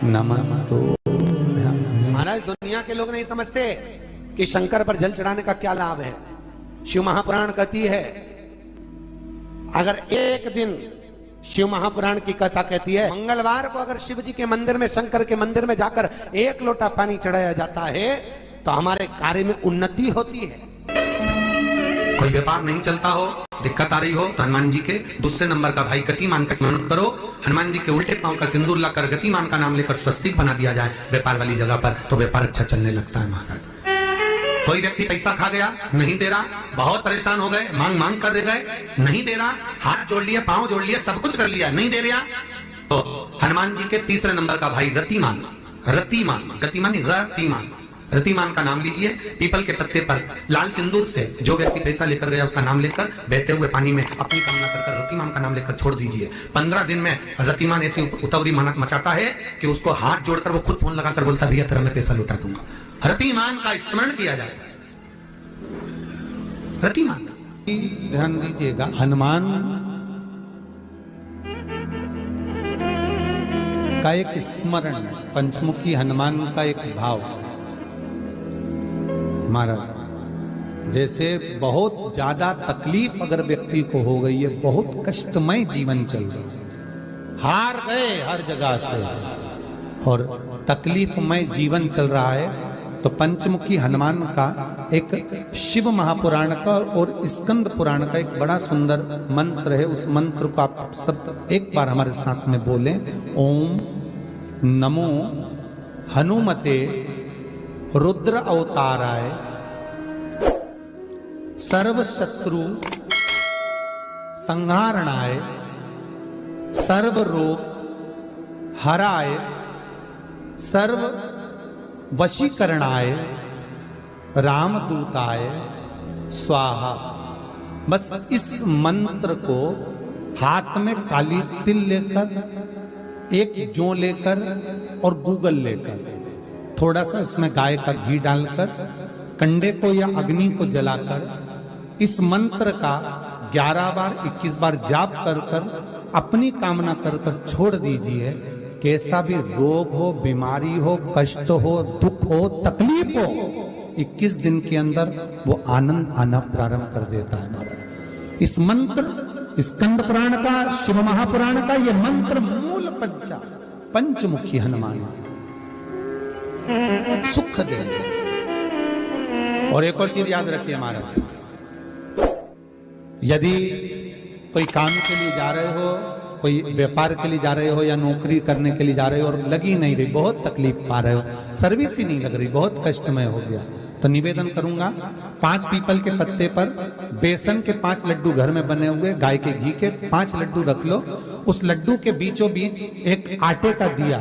नमस्तो। महाराज दुनिया के लोग नहीं समझते कि शंकर पर जल चढ़ाने का क्या लाभ है। शिव महापुराण कहती है, अगर एक दिन शिव महापुराण की कथा कहती है, मंगलवार को अगर शिव जी के मंदिर में, शंकर के मंदिर में जाकर एक लोटा पानी चढ़ाया जाता है तो हमारे कार्य में उन्नति होती है। कोई व्यापार नहीं चलता हो, दिक्कत आ रही हो तो हनुमान जी के दूसरे नंबर का भाई गतिमान का स्मरण करो। हनुमान जी के उल्टे पांव का सिंदूर लाकर गतिमान का नाम लेकर स्वस्तिक बना दिया जाए व्यापार वाली जगह पर, तो व्यापार अच्छा चलने लगता है। महाराज कोई व्यक्ति पैसा खा गया, नहीं दे रहा, बहुत परेशान हो गए, मांग मांग कर दे गए, नहीं दे रहा, हाथ जोड़ लिया, पांव जोड़ लिया, सब कुछ कर लिया, नहीं दे रहा, तो हनुमान जी के तीसरे नंबर का भाई रतिमान, रतिमान, गतिमान रतिमान, रतिमान का नाम लीजिए। पीपल के पत्ते पर लाल सिंदूर से जो व्यक्ति पैसा लेकर गया उसका नाम लेकर बहते हुए पानी में अपनी कामना कर रतिमान का नाम लेकर छोड़ दीजिए। 15 दिन में रतिमान ऐसी उतावली मचाता है कि उसको हाथ जोड़कर वो खुद फोन लगाकर बोलता, भैया तेरा मैं पैसा लौटा दूंगा। रतिमान का स्मरण किया जाता है। रतिमान ध्यान दीजिएगा, हनुमान का एक स्मरण, पंचमुखी हनुमान का एक भाव। महाराज जैसे बहुत ज्यादा तकलीफ अगर व्यक्ति को हो गई है, बहुत कष्टमय जीवन चल रहा है, हार गए हर जगह से और तकलीफमय जीवन चल रहा है, तो पंचमुखी हनुमान का एक शिव महापुराण का और स्कंद पुराण का एक बड़ा सुंदर मंत्र है। उस मंत्र को आप सब एक बार हमारे साथ में बोलें। ओम नमो हनुमते रुद्र अवताराय सर्व शत्रु संहारणाय सर्व रोग हराय सर्व वशीकरणाय रामदूताय स्वाहा। बस इस मंत्र को हाथ में काली तिल लेकर, एक जौ लेकर और गूगल लेकर, थोड़ा सा इसमें गाय का घी डालकर, कंडे को या अग्नि को जलाकर इस मंत्र का 11 बार 21 बार जाप कर कर अपनी कामना कर कर छोड़ दीजिए। कैसा भी रोग हो, बीमारी हो, कष्ट हो, दुख हो, तकलीफ हो, 21 दिन के अंदर वो आनंद आना प्रारंभ कर देता है। इस मंत्र, स्कंद पुराण का, शिव महापुराण का ये मंत्र मूल पंचमुखी हनुमान सुख देंगे। और एक और चीज याद रखिए महाराज, यदि कोई काम के लिए जा रहे हो, कोई व्यापार के लिए जा रहे हो या नौकरी करने के लिए जा रहे हो और लगी नहीं रही, बहुत तकलीफ पा रहे हो, सर्विस ही नहीं लग रही, बहुत कष्टमय हो गया, तो निवेदन करूंगा 5 पीपल के पत्ते पर बेसन के 5 लड्डू घर में बने हुए, गाय के घी के 5 लड्डू रख लो। उस लड्डू के बीचों बीच एक आटे का दिया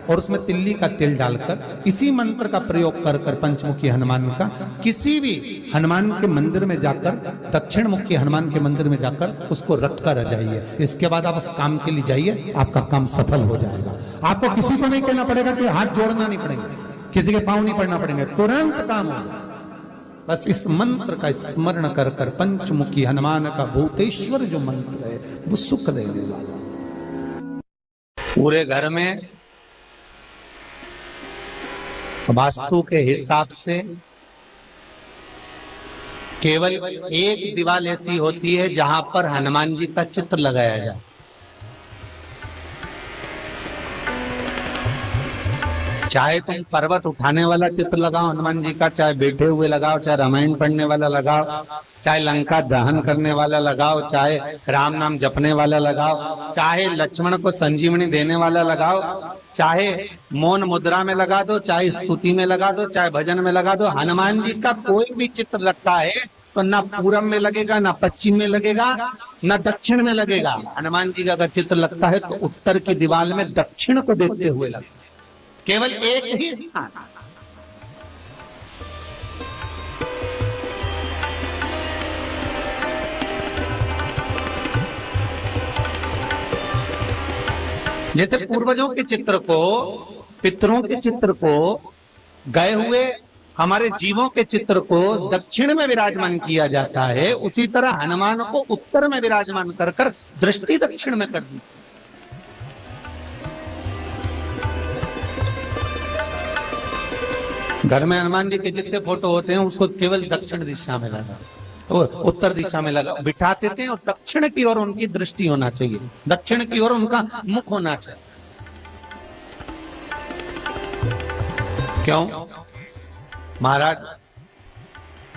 और उसमें तिल्ली का तेल डालकर इसी मंत्र का प्रयोग कर कर पंचमुखी हनुमान का किसी भी हनुमान के मंदिर में जाकर, दक्षिण मुखी हनुमान के मंदिर में जाकर उसको रख कर आ जाइए। इसके बाद आप उस काम के लिए जाइए, आपका काम सफल हो जाएगा। आपको किसी को नहीं कहना पड़ेगा कि हाथ जोड़ना नहीं पड़ेगा, किसी के पांव नहीं पड़ना पड़ेंगे, तुरंत काम होगा। बस इस मंत्र का स्मरण कर कर पंचमुखी हनुमान का भूतेश्वर जो मंत्र है वो सुख देने वाला। पूरे घर में वास्तु के हिसाब से केवल एक दीवार ऐसी होती है जहां पर हनुमान जी का चित्र लगाया जाए। चाहे तुम पर्वत उठाने वाला चित्र लगाओ हनुमान जी का, चाहे बैठे हुए लगाओ, चाहे रामायण पढ़ने वाला लगाओ, चाहे लंका दहन करने वाला लगाओ, चाहे राम नाम जपने वाला लगाओ, चाहे लक्ष्मण को संजीवनी देने वाला लगाओ, चाहे मौन मुद्रा में लगा दो, चाहे स्तुति में लगा दो, चाहे भजन में लगा दो। हनुमान जी का कोई भी चित्र लगता है तो ना पूरब में लगेगा, ना पश्चिम में लगेगा, ना दक्षिण में लगेगा। हनुमान जी का अगर चित्र लगता है तो उत्तर की दीवार में दक्षिण को देखते हुए लगता है, केवल एक ही स्थान। जैसे पूर्वजों के चित्र को, पितरों के चित्र को, गए हुए हमारे जीवों के चित्र को दक्षिण में विराजमान किया जाता है, उसी तरह हनुमान को उत्तर में विराजमान कर कर दृष्टि दक्षिण में कर दी। घर में हनुमान जी के जितने फोटो होते हैं उसको केवल दक्षिण दिशा में लगा, वो उत्तर दिशा में लगा बिठा देते हैं और दक्षिण की ओर उनकी दृष्टि होना चाहिए, दक्षिण की ओर उनका मुख होना चाहिए। क्यों महाराज?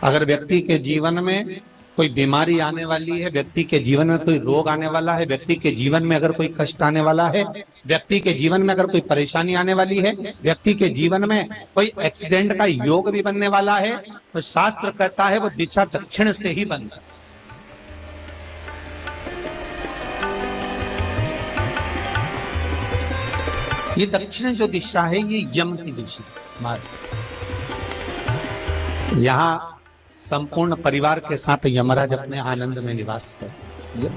अगर व्यक्ति के जीवन में कोई बीमारी आने वाली है, व्यक्ति के जीवन में कोई रोग आने वाला है, व्यक्ति के जीवन में अगर कोई कष्ट आने वाला है, व्यक्ति के जीवन में अगर कोई परेशानी आने वाली है, व्यक्ति के जीवन में कोई एक्सीडेंट का योग भी बनने वाला है, तो शास्त्र कहता है वो दिशा दक्षिण से ही बनता है। ये दक्षिण जो दिशा है ये यम की दिशा। यहाँ संपूर्ण परिवार के साथ यमराज अपने आनंद में निवास करते।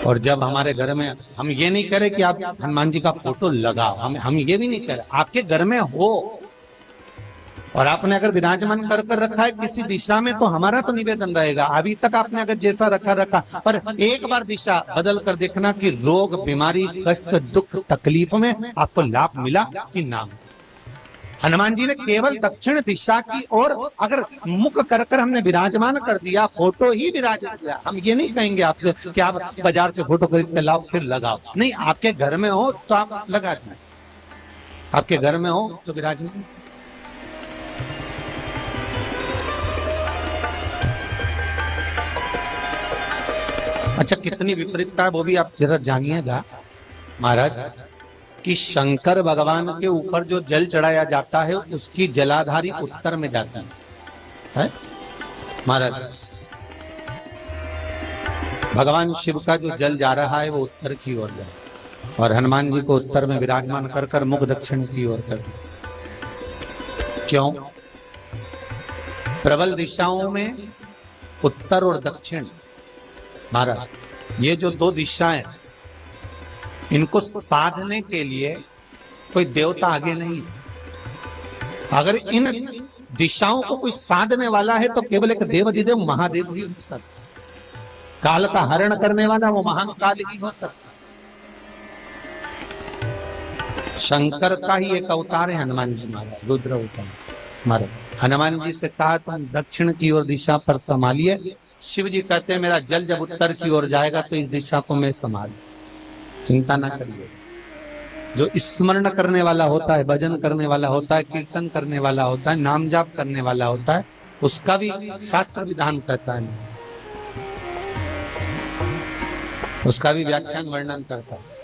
और जब हमारे घर में, हम ये नहीं करें कि आप हनुमान जी का फोटो लगाओ, हम ये भी नहीं करें, आपके घर में हो और आपने अगर विराजमान कर रखा है किसी दिशा में, तो हमारा तो निवेदन रहेगा, अभी तक आपने अगर जैसा रखा पर एक बार दिशा बदल कर देखना कि रोग, बीमारी, कष्ट, दुख, तकलीफ में आपको लाभ मिला कि ना। हनुमान जी ने केवल दक्षिण दिशा की ओर अगर मुख कर हमने विराजमान कर दिया, फोटो ही विराजमान किया। हम ये नहीं कहेंगे आपसे कि आप बाजार से फोटो खरीद के लाओ फिर लगाओ, नहीं, आपके घर में हो तो आप लगा दें, आपके घर में हो तो विराजमान। अच्छा, कितनी विपरीतता है वो भी आप जरा जानिएगा महाराज, कि शंकर भगवान के ऊपर जो जल चढ़ाया जाता है उसकी जलाधारी उत्तर में जाती है महाराज। भगवान शिव का जो जल जा रहा है वो उत्तर की ओर जाए और हनुमान जी को उत्तर में विराजमान कर मुख दक्षिण की ओर कर दिया। क्यों? प्रबल दिशाओं में उत्तर और दक्षिण महाराज, ये जो दो दिशाएं, इनको साधने के लिए कोई देवता आगे नहीं। अगर इन दिशाओं को कोई साधने वाला है तो केवल एक देवाधिदेव महादेव ही हो सकता। काल का हरण करने वाला वो महान काल ही हो सकता। शंकर का ही एक अवतार है हनुमान जी महाराज, रुद्र अवतार महाराज। हनुमान जी से कहा तुम दक्षिण की ओर दिशा पर संभालिए। शिव जी कहते हैं मेरा जल जब उत्तर की ओर जाएगा तो इस दिशा को मैं संभाल, चिंता ना करिए। जो स्मरण करने वाला होता है, भजन करने वाला होता है, कीर्तन करने वाला होता है, नाम जाप करने वाला होता है, उसका भी शास्त्र विधान कहता है, उसका भी व्याख्यान वर्णन करता है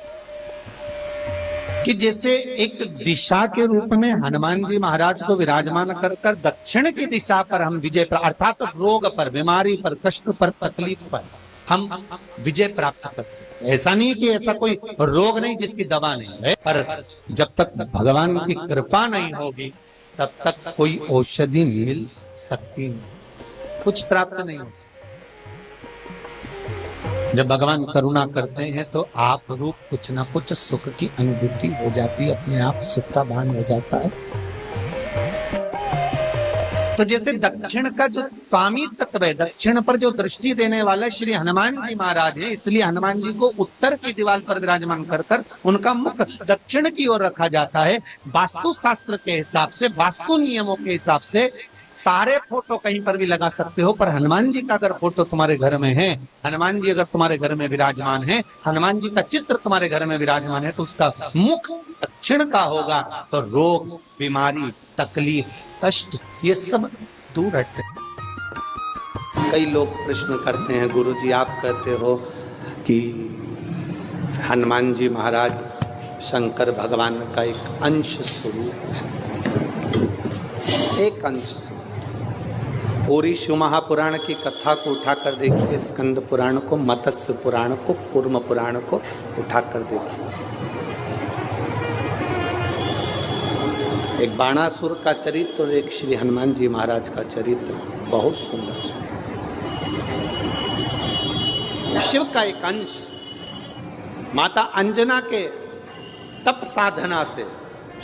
कि जैसे एक दिशा के रूप में हनुमान जी महाराज को विराजमान कर दक्षिण की दिशा पर हम विजय पर, अर्थात रोग पर, बीमारी पर, कष्ट पर, तकलीफ पर हम विजय प्राप्त कर सकते। ऐसा नहीं कि ऐसा कोई रोग नहीं जिसकी दवा नहीं है, पर जब तक भगवान की कृपा नहीं होगी तब तक कोई औषधि मिल सकती नहीं, कुछ प्राप्त नहीं हो सकता। जब भगवान करुणा करते हैं तो आप रूप कुछ ना कुछ सुख की अनुभूति हो जाती है, अपने आप सुख का भान हो जाता है। तो जैसे दक्षिण का जो स्वामी तत्व है, दक्षिण पर जो दृष्टि देने वाला श्री हनुमान जी महाराज है, इसलिए हनुमान जी को उत्तर की दीवार पर विराजमान कर उनका मुख दक्षिण की ओर रखा जाता है। वास्तु शास्त्र के हिसाब से, वास्तु नियमों के हिसाब से सारे फोटो कहीं पर भी लगा सकते हो, पर हनुमान जी का अगर फोटो तुम्हारे घर में है, हनुमान जी अगर तुम्हारे घर में विराजमान है, हनुमान जी का चित्र तुम्हारे घर में विराजमान है, तो उसका मुख दक्षिण का होगा, तो रोग, बीमारी, तकलीफ, कष्ट ये सब दूर हटते। कई लोग प्रश्न करते हैं, गुरुजी आप कहते हो कि हनुमान जी महाराज शंकर भगवान का एक अंश स्वरूप है, एक अंश स्वरूप। पूरी शिव महापुराण की कथा को उठाकर देखिए, स्कंद पुराण को, मत्स्य पुराण को, कूर्म पुराण को उठाकर देखिए। एक बाणासुर का चरित्र और एक श्री हनुमान जी महाराज का चरित्र बहुत सुंदर। शिव का एक अंश माता अंजना के तप साधना से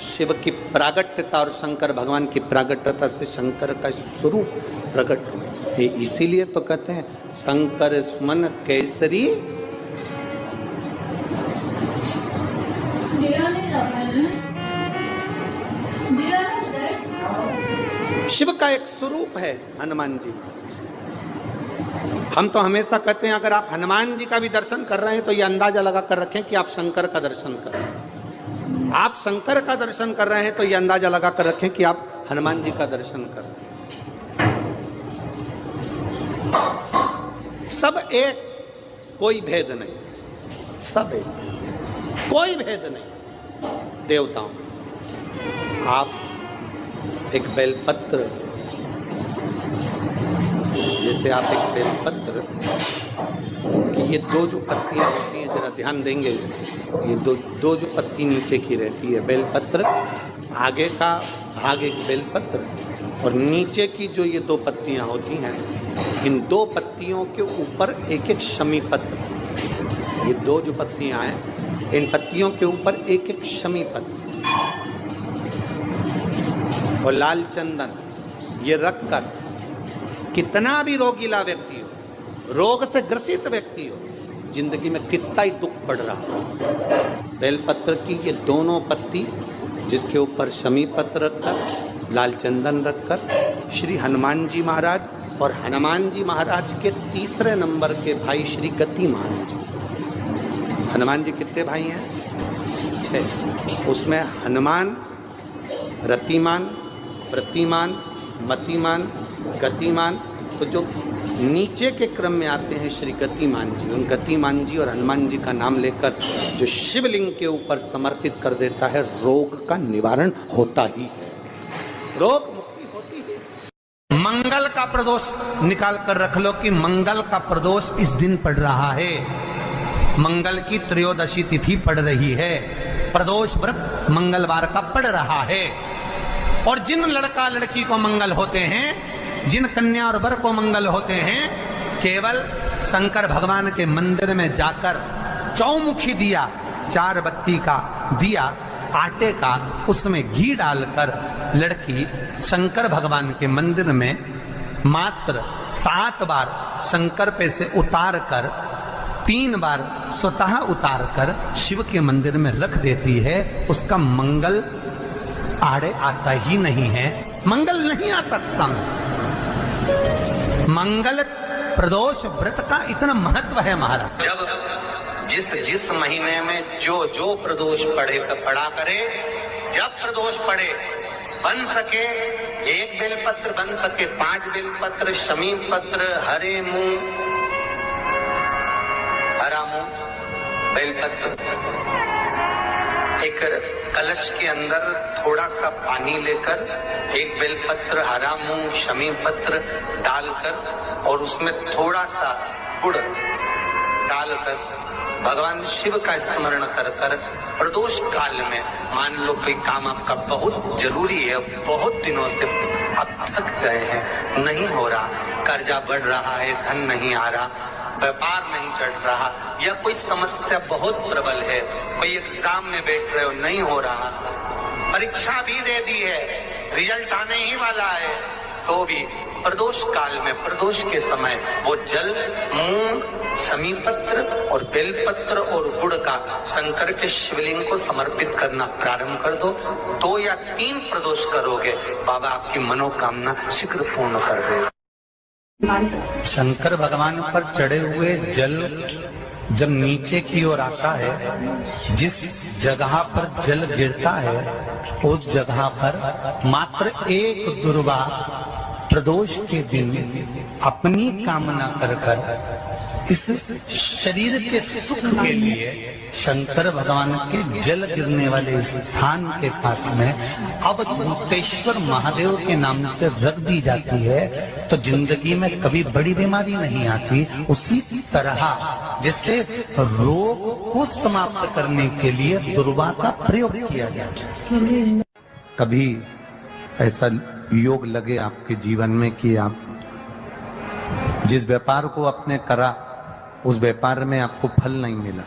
शिव की प्रागट्यता और शंकर भगवान की प्रागट्यता से शंकर का स्वरूप प्रकट हुआ। इसीलिए तो कहते हैं शंकर सुमन केसरी शिव का एक स्वरूप है हनुमान जी। हम तो हमेशा कहते हैं अगर आप हनुमान जी का भी दर्शन कर रहे हैं तो ये अंदाजा लगा कर रखें कि आप शंकर का दर्शन कर रहे हैं। आप शंकर का दर्शन कर रहे हैं तो ये अंदाजा लगा कर रखें कि आप हनुमान जी का दर्शन कर रहे हैं। सब एक, कोई भेद नहीं, सब एक, कोई भेद नहीं। देवताओं, आप एक बेलपत्र, जैसे आप एक बेलपत्र कि ये दो जो पत्तियां होती हैं, जरा ध्यान देंगे, ये दो जो पत्ती नीचे की रहती है बेलपत्र, आगे का भाग एक बेलपत्र और नीचे की जो ये दो पत्तियां होती हैं, इन दो पत्तियों के ऊपर एक एक शमी पत्र। ये दो जो पत्तियां हैं, इन पत्तियों के ऊपर एक एक शमी पत्र और लाल चंदन ये रखकर कितना भी रोगीला व्यक्ति हो, रोग से ग्रसित व्यक्ति हो, जिंदगी में कितना ही दुख पड़ रहा हो, बेलपत्र की ये दोनों पत्ती जिसके ऊपर शमी पत्र रखकर, लाल चंदन रखकर श्री हनुमान जी महाराज और हनुमान जी महाराज के तीसरे नंबर के भाई श्री गतिमान जी। हनुमान जी कितने भाई हैं? 6। उसमें हनुमान, रतिमान, प्रतिमान, मतिमान, गतिमान, तो जो नीचे के क्रम में आते हैं श्री गतिमान जी, उन गतिमान जी और हनुमान जी का नाम लेकर जो शिवलिंग के ऊपर समर्पित कर देता है, रोग का निवारण होता ही है, रोग मुक्ति होती है। मंगल का प्रदोष निकाल कर रख लो कि मंगल का प्रदोष इस दिन पड़ रहा है, मंगल की त्रयोदशी तिथि पड़ रही है, प्रदोष व्रत मंगलवार का पड़ रहा है। और जिन लड़का लड़की को मंगल होते हैं, जिन कन्या और वर को मंगल होते हैं, केवल शंकर भगवान के मंदिर में जाकर चौमुखी दिया, 4 बत्ती का दिया आटे का, उसमें घी डालकर लड़की शंकर भगवान के मंदिर में मात्र 7 बार शंकर पे से उतार कर 3 बार स्वतः उतार कर शिव के मंदिर में रख देती है, उसका मंगल आड़े आता ही नहीं है, मंगल नहीं आता सामने। मंगल प्रदोष व्रत का इतना महत्व है महाराज। जब जिस महीने में जो प्रदोष पड़ा करे, जब प्रदोष पड़े, बन सके 1 बेलपत्र, बन सके 5 बेलपत्र, शमी पत्र, हरे मूंग, हरा मूंग, बेलपत्र, एक कलश के अंदर थोड़ा सा पानी लेकर 1 बेलपत्र, हरा मूंग, शमी पत्र डालकर और उसमें थोड़ा सा गुड़ डालकर भगवान शिव का स्मरण कर कर प्रदोष काल में, मान लो कोई काम आपका बहुत जरूरी है, बहुत दिनों से आप थक गए हैं, नहीं हो रहा, कर्जा बढ़ रहा है, धन नहीं आ रहा, व्यापार नहीं चढ़ रहा, या कोई समस्या बहुत प्रबल है, कोई एग्जाम में बैठ रहे हो, नहीं हो रहा, परीक्षा भी दे दी है, रिजल्ट आने ही वाला है, तो भी प्रदोष काल में, प्रदोष के समय वो जल, मूंग, शमी पत्र और बेलपत्र और गुड़ का शंकर के शिवलिंग को समर्पित करना प्रारंभ कर दो। 2 या 3 प्रदोष करोगे, बाबा आपकी मनोकामना शीघ्र पूर्ण कर देगा। शंकर भगवान पर चढ़े हुए जल जब नीचे की ओर आता है, जिस जगह पर जल गिरता है उस जगह पर मात्र एक दुर्वा प्रदोष के दिन अपनी कामना कर इस शरीर के सुख के लिए शंकर भगवान के जल गिरने वाले स्थान के पास में अवधूतेश्वर महादेव के नाम से रख दी जाती है, तो जिंदगी में कभी बड़ी बीमारी नहीं आती। उसी तरह जिससे रोग को समाप्त करने के लिए दुर्वा का प्रयोग किया जाए। कभी ऐसा योग लगे आपके जीवन में कि आप जिस व्यापार को आपने करा उस व्यापार में आपको फल नहीं मिला,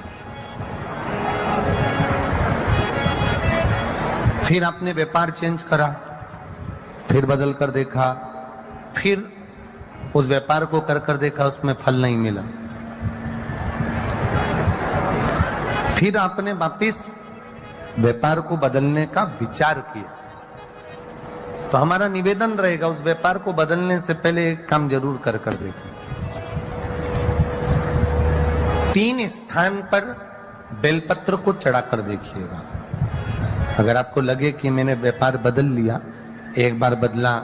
फिर आपने व्यापार चेंज करा, फिर बदल कर देखा, फिर उस व्यापार को कर देखा, उसमें फल नहीं मिला, फिर आपने वापिस व्यापार को बदलने का विचार किया, तो हमारा निवेदन रहेगा उस व्यापार को बदलने से पहले एक काम जरूर कर देखें। 3 स्थान पर बेलपत्र को चढ़ाकर देखिएगा। अगर आपको लगे कि मैंने व्यापार बदल लिया, एक बार बदला,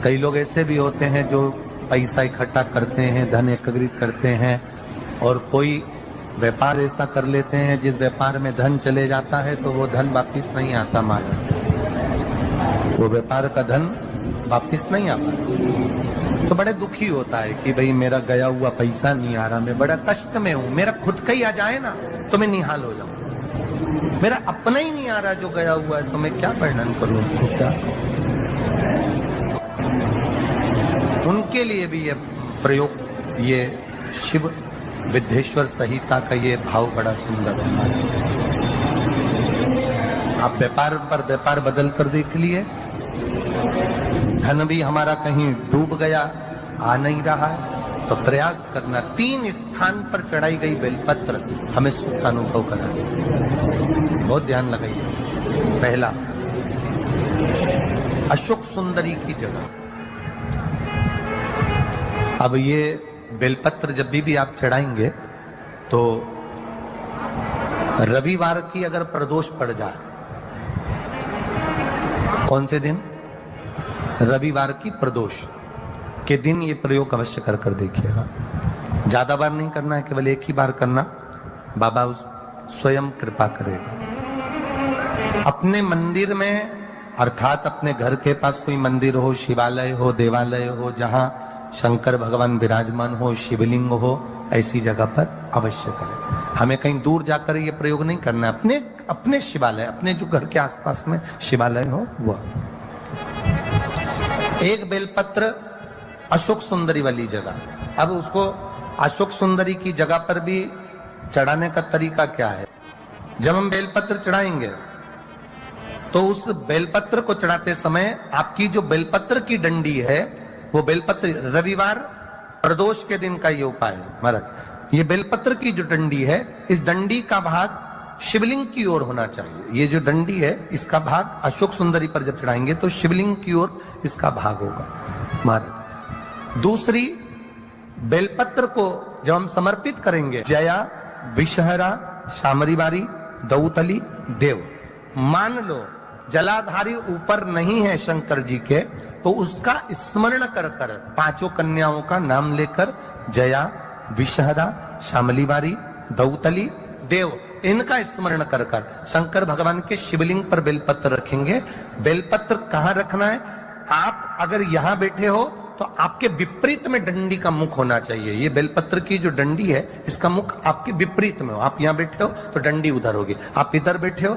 कई लोग ऐसे भी होते हैं जो पैसा इकट्ठा करते हैं, धन एकत्रित करते हैं, और कोई व्यापार ऐसा कर लेते हैं जिस व्यापार में धन चले जाता है तो वो धन वापिस नहीं आता, वो व्यापार का धन वापिस नहीं आता। तो बड़े दुखी होता है कि भाई मेरा गया हुआ पैसा नहीं आ रहा, मैं बड़ा कष्ट में हूं, मेरा खुद का ही आ जाए ना तो मैं निहाल हो जाऊं, मेरा अपना ही नहीं आ रहा जो गया हुआ है, तो मैं क्या वर्णन करूं उसको, क्या। उनके लिए भी ये प्रयोग, ये शिव विद्येश्वर संहिता का ये भाव बड़ा सुंदर है। आप व्यापार पर व्यापार बदल कर देख लिए, धन भी हमारा कहीं डूब गया, आ नहीं रहा है, तो प्रयास करना 3 स्थान पर चढ़ाई गई बेलपत्र हमें सुख का अनुभव करा देगी। बहुत ध्यान लगाइए। पहला, अशोक सुंदरी की जगह। अब ये बेलपत्र जब भी आप चढ़ाएंगे तो रविवार की अगर प्रदोष पड़ जाए, कौन से दिन? रविवार की प्रदोष के दिन ये प्रयोग अवश्य कर देखिएगा। ज्यादा बार नहीं करना है, केवल एक ही बार करना, बाबा स्वयं कृपा करेगा। अपने मंदिर में, अर्थात अपने घर के पास कोई मंदिर हो, शिवालय हो, देवालय हो, जहां शंकर भगवान विराजमान हो, शिवलिंग हो, ऐसी जगह पर अवश्य करें। हमें कहीं दूर जाकर ये प्रयोग नहीं करना, अपने शिवालय, अपने जो घर के आसपास में शिवालय हो वह। एक बेलपत्र अशोक सुंदरी वाली जगह। अब उसको अशोक सुंदरी की जगह पर भी चढ़ाने का तरीका क्या है? जब हम बेलपत्र चढ़ाएंगे तो उस बेलपत्र को चढ़ाते समय आपकी जो बेलपत्र की डंडी है, वो बेलपत्र, रविवार प्रदोष के दिन का ये उपाय है महाराज। ये बेलपत्र की जो डंडी है, इस डंडी का भाग शिवलिंग की ओर होना चाहिए। ये जो डंडी है, इसका भाग अशोक सुंदरी पर जब चढ़ाएंगे तो शिवलिंग की ओर इसका भाग होगा महाराज। दूसरी, बेलपत्र को जब हम समर्पित करेंगे, जया, विषहरा, शामरीवारी, दौतली, देव, मान लो जलाधारी ऊपर नहीं है शंकर जी के, तो उसका स्मरण कर 5 कन्याओं का नाम लेकर जया, विषहरा, शामलीवारी, दौतली, देव, इनका स्मरण कर शंकर भगवान के शिवलिंग पर बेलपत्र रखेंगे। बेलपत्र कहां रखना है? आप अगर यहां बैठे हो तो आपके विपरीत में डंडी का मुख होना चाहिए। ये बेलपत्र की जो डंडी है, इसका मुख आपके विपरीत में हो। आप यहां बैठे हो तो डंडी उधर होगी, आप इधर बैठे हो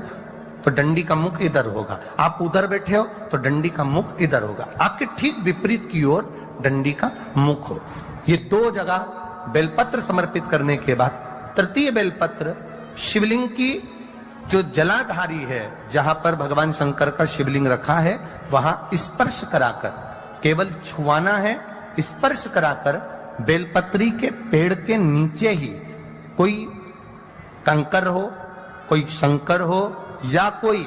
तो डंडी का मुख इधर होगा, आप उधर बैठे हो तो डंडी का मुख इधर होगा। आपके ठीक विपरीत की ओर डंडी का मुख हो। ये 2 जगह बेलपत्र समर्पित करने के बाद तृतीय बेलपत्र शिवलिंग की जो जलाधारी है, जहां पर भगवान शंकर का शिवलिंग रखा है, वहां स्पर्श कराकर, केवल छुआना है, स्पर्श कराकर बेलपत्री के पेड़ के नीचे ही कोई कंकर हो, कोई शंकर हो, या कोई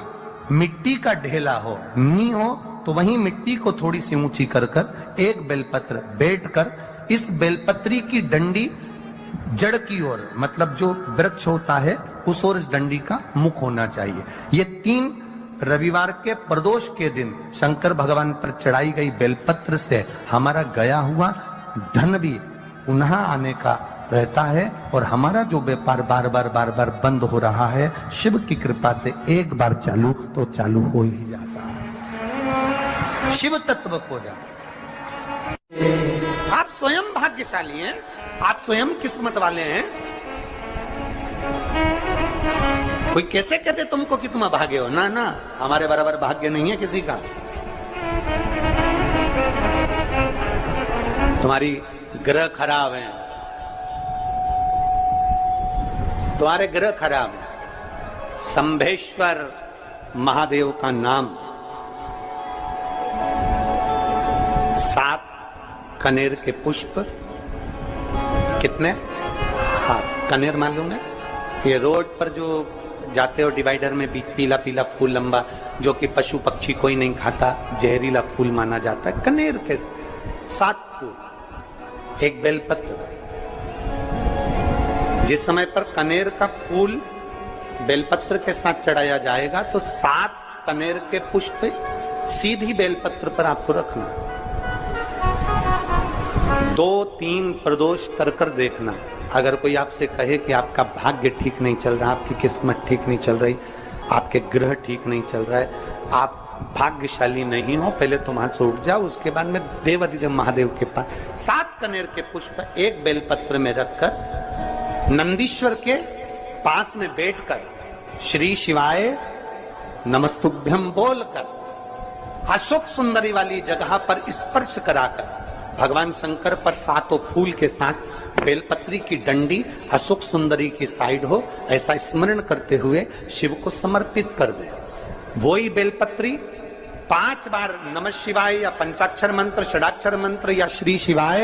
मिट्टी का ढेला हो, नी हो, तो वहीं मिट्टी को थोड़ी सी ऊंची कर एक बेलपत्र बैठकर इस बेलपत्री की डंडी जड़ की ओर, मतलब जो वृक्ष होता है उस ओर इस डंडी का मुख होना चाहिए। ये 3 रविवार के प्रदोष के दिन शंकर भगवान पर चढ़ाई गई बेलपत्र से हमारा गया हुआ धन भी पुनः आने का रहता है, और हमारा जो व्यापार बार बार बंद हो रहा है, शिव की कृपा से एक बार चालू तो चालू हो ही जाता है, शिव तत्व को जाता। आप स्वयं भाग्यशाली हैं, आप स्वयं किस्मत वाले हैं। कोई कैसे कहते तुमको कि तुम अभागे हो? ना ना, हमारे बराबर भाग्य नहीं है किसी का। तुम्हारी ग्रह खराब है, तुम्हारे ग्रह खराब है। संभेश्वर महादेव का नाम, 7 कनेर के पुष्प, कितने? 7 कनेर मालूम है? ये रोड पर जो जाते हो डिवाइडर में पीला पीला फूल लंबा, जो कि पशु पक्षी कोई नहीं खाता, जहरीला फूल माना जाता है, कनेर के 7 फूल, एक बेलपत्र। जिस समय पर कनेर का फूल बेलपत्र के साथ चढ़ाया जाएगा तो 7 कनेर के पुष्प सीधी बेलपत्र पर आपको रखना, 2-3 प्रदोष कर कर देखना। अगर कोई आपसे कहे कि आपका भाग्य ठीक नहीं चल रहा, आपकी किस्मत ठीक नहीं चल रही, आपके ग्रह ठीक नहीं चल रहा है, आप भाग्यशाली नहीं हो, पहले तुम वहां से उठ जाओ, उसके बाद में देवाधिदेव महादेव के पास 7 कनेर के पुष्प एक बेलपत्र में रखकर नंदीश्वर के पास में बैठकर श्री शिवाय नमस्तुभ्यम बोलकर अशोक सुंदरी वाली जगह पर स्पर्श कराकर भगवान शंकर पर 7 फूल के साथ बेलपत्री की डंडी अशोक सुंदरी की साइड हो, ऐसा स्मरण करते हुए शिव को समर्पित कर दे। वही बेलपत्री 5 बार नमः शिवाय या पंचाक्षर मंत्र, षडाक्षर मंत्र या श्री शिवाय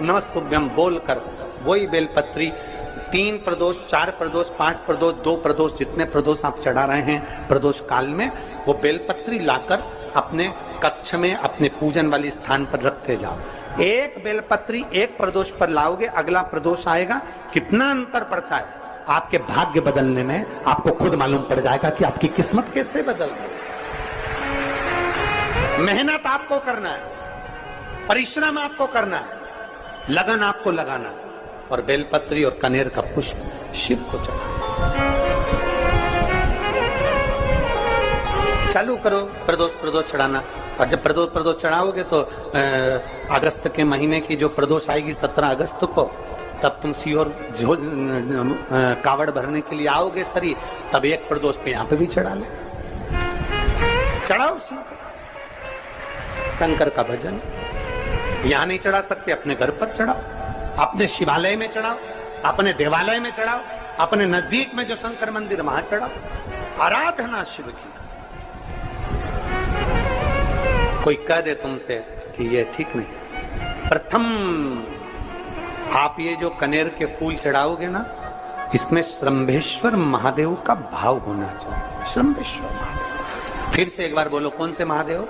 नमस्तुभ्यम बोलकर वही बेलपत्री 3 प्रदोष, 4 प्रदोष, 5 प्रदोष, 2 प्रदोष, जितने प्रदोष आप चढ़ा रहे हैं प्रदोष काल में, वो बेलपत्री लाकर अपने कक्ष में अपने पूजन वाले स्थान पर रखते जाओ। एक बेलपत्री एक प्रदोष पर लाओगे, अगला प्रदोष आएगा, कितना अंतर पड़ता है आपके भाग्य बदलने में, आपको खुद मालूम पड़ जाएगा कि आपकी किस्मत कैसे बदल गई। मेहनत आपको करना है, परिश्रम आपको करना है, लगन आपको लगाना है, और बेलपत्री और कनेर का पुष्प शिव को चढ़ा। चालू करो प्रदोष चढ़ाना, और जब प्रदोष चढ़ाओगे तो अगस्त के महीने की जो प्रदोष आएगी 17 अगस्त को, तब तुम सीहोर कावड़ भरने के लिए आओगे सरी, तब एक प्रदोष पे यहाँ पे भी चढ़ा ले, चढ़ाओ शंकर का भजन। यहाँ नहीं चढ़ा सकते, अपने घर पर चढ़ाओ, अपने शिवालय में चढ़ाओ, अपने देवालय में चढ़ाओ, अपने नजदीक में जो शंकर मंदिर वहां चढ़ाओ, आराधना शिव की। कोई कह दे तुमसे कि ये ठीक नहीं, प्रथम आप ये जो कनेर के फूल चढ़ाओगे ना, इसमें श्रंभेश्वर महादेव का भाव होना चाहिए। श्रंभेश्वर महादेव, फिर से एक बार बोलो, कौन से महादेव?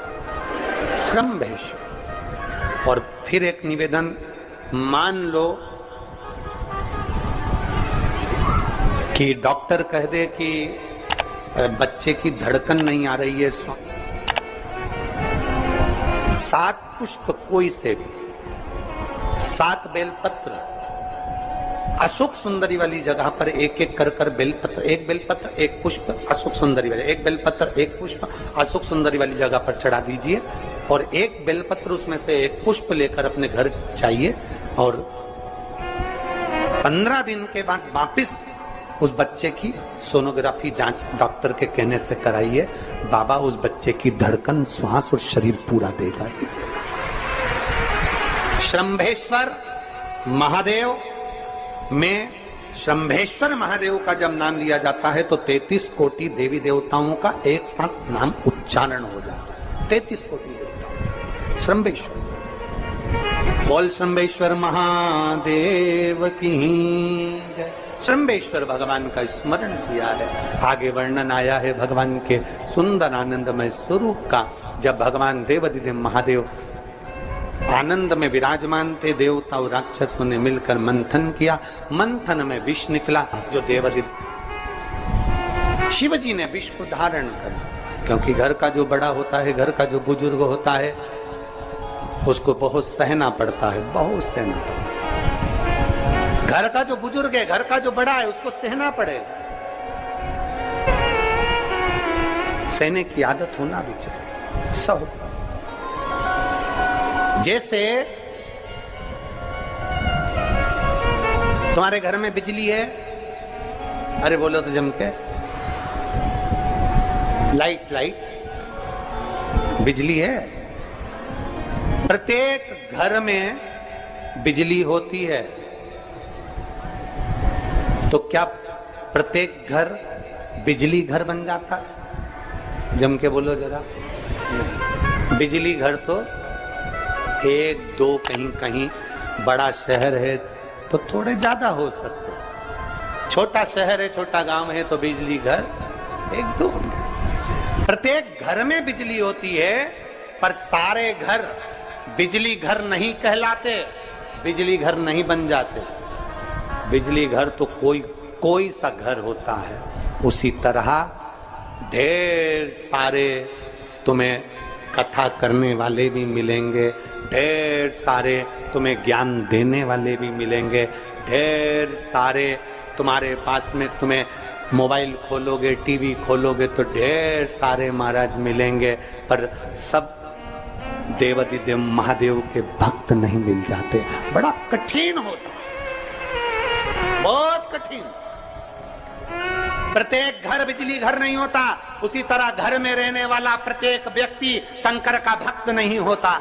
श्रंभेश्वर। और फिर एक निवेदन, मान लो कि डॉक्टर कह दे कि बच्चे की धड़कन नहीं आ रही है, 7 पुष्प कोई से भी, 7 बेलपत्र अशोक सुंदरी वाली जगह पर एक एक कर बेलपत्र, एक बेलपत्र एक पुष्प अशोक सुंदरी वाली, एक बेलपत्र एक पुष्प अशोक सुंदरी वाली जगह पर चढ़ा दीजिए, और एक बेलपत्र उसमें से एक पुष्प लेकर अपने घर चाहिए, और 15 दिन के बाद वापिस उस बच्चे की सोनोग्राफी जांच डॉक्टर के कहने से कराइए। बाबा उस बच्चे की धड़कन, श्वास और शरीर पूरा देगा। श्रंभेश्वर महादेव में श्रंभेश्वर महादेव का जब नाम लिया जाता है तो 33 कोटि देवी देवताओं का एक साथ नाम उच्चारण हो जाता है। 33 कोटि देवता श्रंभेश्वर। बोल श्रंभेश्वर महादेव की जय। श्रंभेश्वर भगवान का स्मरण किया है। आगे वर्णन आया है भगवान के सुंदर आनंदमय स्वरूप का। जब भगवान देवाधिदेव महादेव आनंद में विराजमान थे, देवता और राक्षसों ने मिलकर मंथन किया। मंथन में विष निकला, जो देवाधिदेव शिव जी ने विष को धारण करा, क्योंकि घर का जो बड़ा होता है, घर का जो बुजुर्ग होता है, उसको बहुत सहना पड़ता है, बहुत सहना पड़ता है। घर का जो बुजुर्ग है, घर का जो बड़ा है, उसको सहना पड़ेगा। सहने की आदत होना भी चाहिए सब। जैसे तुम्हारे घर में बिजली है, अरे बोलो तो जम के, लाइट बिजली है। प्रत्येक घर में बिजली होती है, तो क्या प्रत्येक घर बिजली घर बन जाता है? जम के बोलो जरा। बिजली घर तो 1-2 कहीं कहीं, बड़ा शहर है तो थोड़े ज्यादा हो सकते, छोटा शहर है, छोटा गांव है तो बिजली घर एक दो। प्रत्येक घर में बिजली होती है, पर सारे घर बिजली घर नहीं कहलाते, बिजली घर नहीं बन जाते। बिजली घर तो कोई सा घर होता है। उसी तरह ढेर सारे तुम्हें कथा करने वाले भी मिलेंगे, ढेर सारे तुम्हें ज्ञान देने वाले भी मिलेंगे, ढेर सारे तुम्हारे पास में तुम्हें मोबाइल खोलोगे, टीवी खोलोगे तो ढेर सारे महाराज मिलेंगे, पर सब देवाधिदेव महादेव के भक्त नहीं मिल जाते। बड़ा कठिन होता, बहुत कठिन। प्रत्येक घर बिजली घर नहीं होता, उसी तरह घर में रहने वाला प्रत्येक व्यक्ति शंकर का भक्त नहीं होता।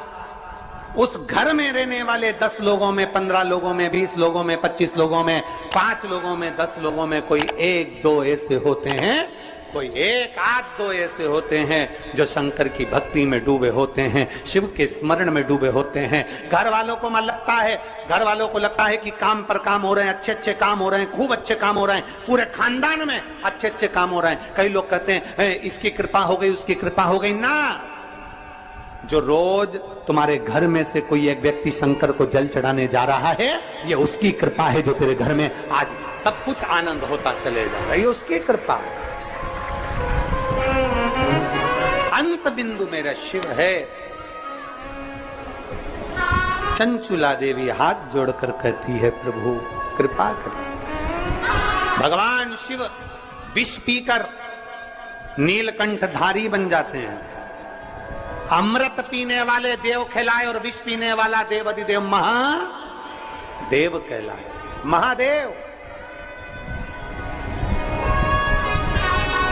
उस घर में रहने वाले 10 लोगों में, 15 लोगों में, 20 लोगों में, 25 लोगों में, 5 लोगों में, 10 लोगों में कोई 1-2 ऐसे होते हैं, कोई 1-8-2 ऐसे होते हैं जो शंकर की भक्ति में डूबे होते हैं, शिव के स्मरण में डूबे होते हैं। घर वालों को घर वालों को लगता है कि काम पर काम हो रहे हैं, अच्छे अच्छे काम हो रहे हैं, खूब अच्छे काम हो रहे हैं, पूरे खानदान में अच्छे अच्छे काम हो रहे हैं। कई लोग कहते हैं इसकी कृपा हो गई, उसकी कृपा हो गई। ना, जो रोज तुम्हारे घर में से कोई एक व्यक्ति शंकर को जल चढ़ाने जा रहा है, ये उसकी कृपा है जो तेरे घर में आज सब कुछ आनंद होता चले जा रहा है, ये उसकी कृपा है। अंत बिंदु मेरा शिव है। चंचुला देवी हाथ जोड़कर कहती है, प्रभु कृपा करें। भगवान शिव विष पीकर नीलकंठधारी बन जाते हैं। अमृत पीने वाले देव कहलाए और विष पीने वाला देवाधिदेव महादेव कहलाए। महादेव।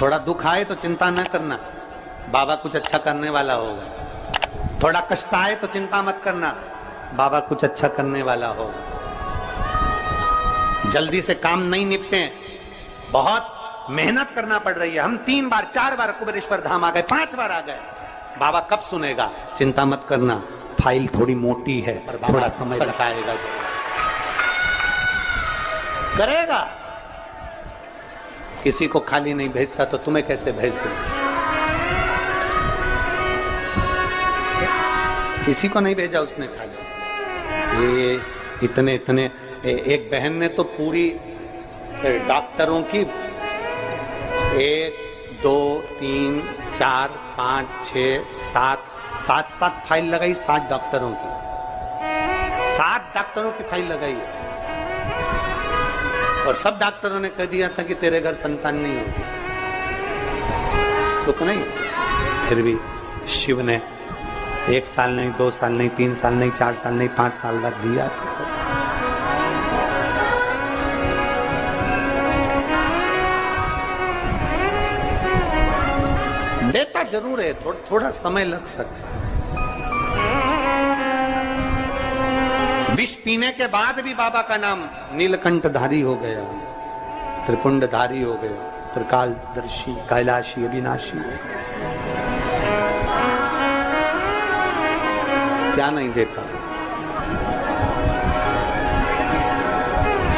थोड़ा दुख आए तो चिंता न करना, बाबा कुछ अच्छा करने वाला होगा। थोड़ा कष्ट आए तो चिंता मत करना, बाबा कुछ अच्छा करने वाला होगा। जल्दी से काम नहीं निपटे, बहुत मेहनत करना पड़ रही है। हम 3 बार 4 बार कुबेरेश्वर धाम आ गए, 5 बार आ गए, बाबा कब सुनेगा? चिंता मत करना, फाइल थोड़ी मोटी है, थोड़ा समय लगाएगा, करेगा। किसी को खाली नहीं भेजता तो तुम्हें कैसे भेज दे? किसी को नहीं भेजा उसने खाली। ये इतने एक बहन ने तो पूरी डॉक्टरों की 1 2 3 4 5 6 7 फाइल लगाई। 7 डॉक्टरों की, 7 डॉक्टरों की फाइल लगाई है। और सब डॉक्टरों ने कह दिया था कि तेरे घर संतान नहीं होगी, सुख नहीं। फिर भी शिव ने 1 साल नहीं, 2 साल नहीं, 3 साल नहीं, 4 साल नहीं, 5 साल बाद दिया। तो सब देता जरूर है, थोड़ा समय लग सकता है। विष पीने के बाद भी बाबा का नाम नीलकंठधारी हो गया, त्रिपुंडधारी हो गया, त्रिकालदर्शी, कैलाशी, अविनाशी। क्या नहीं देता?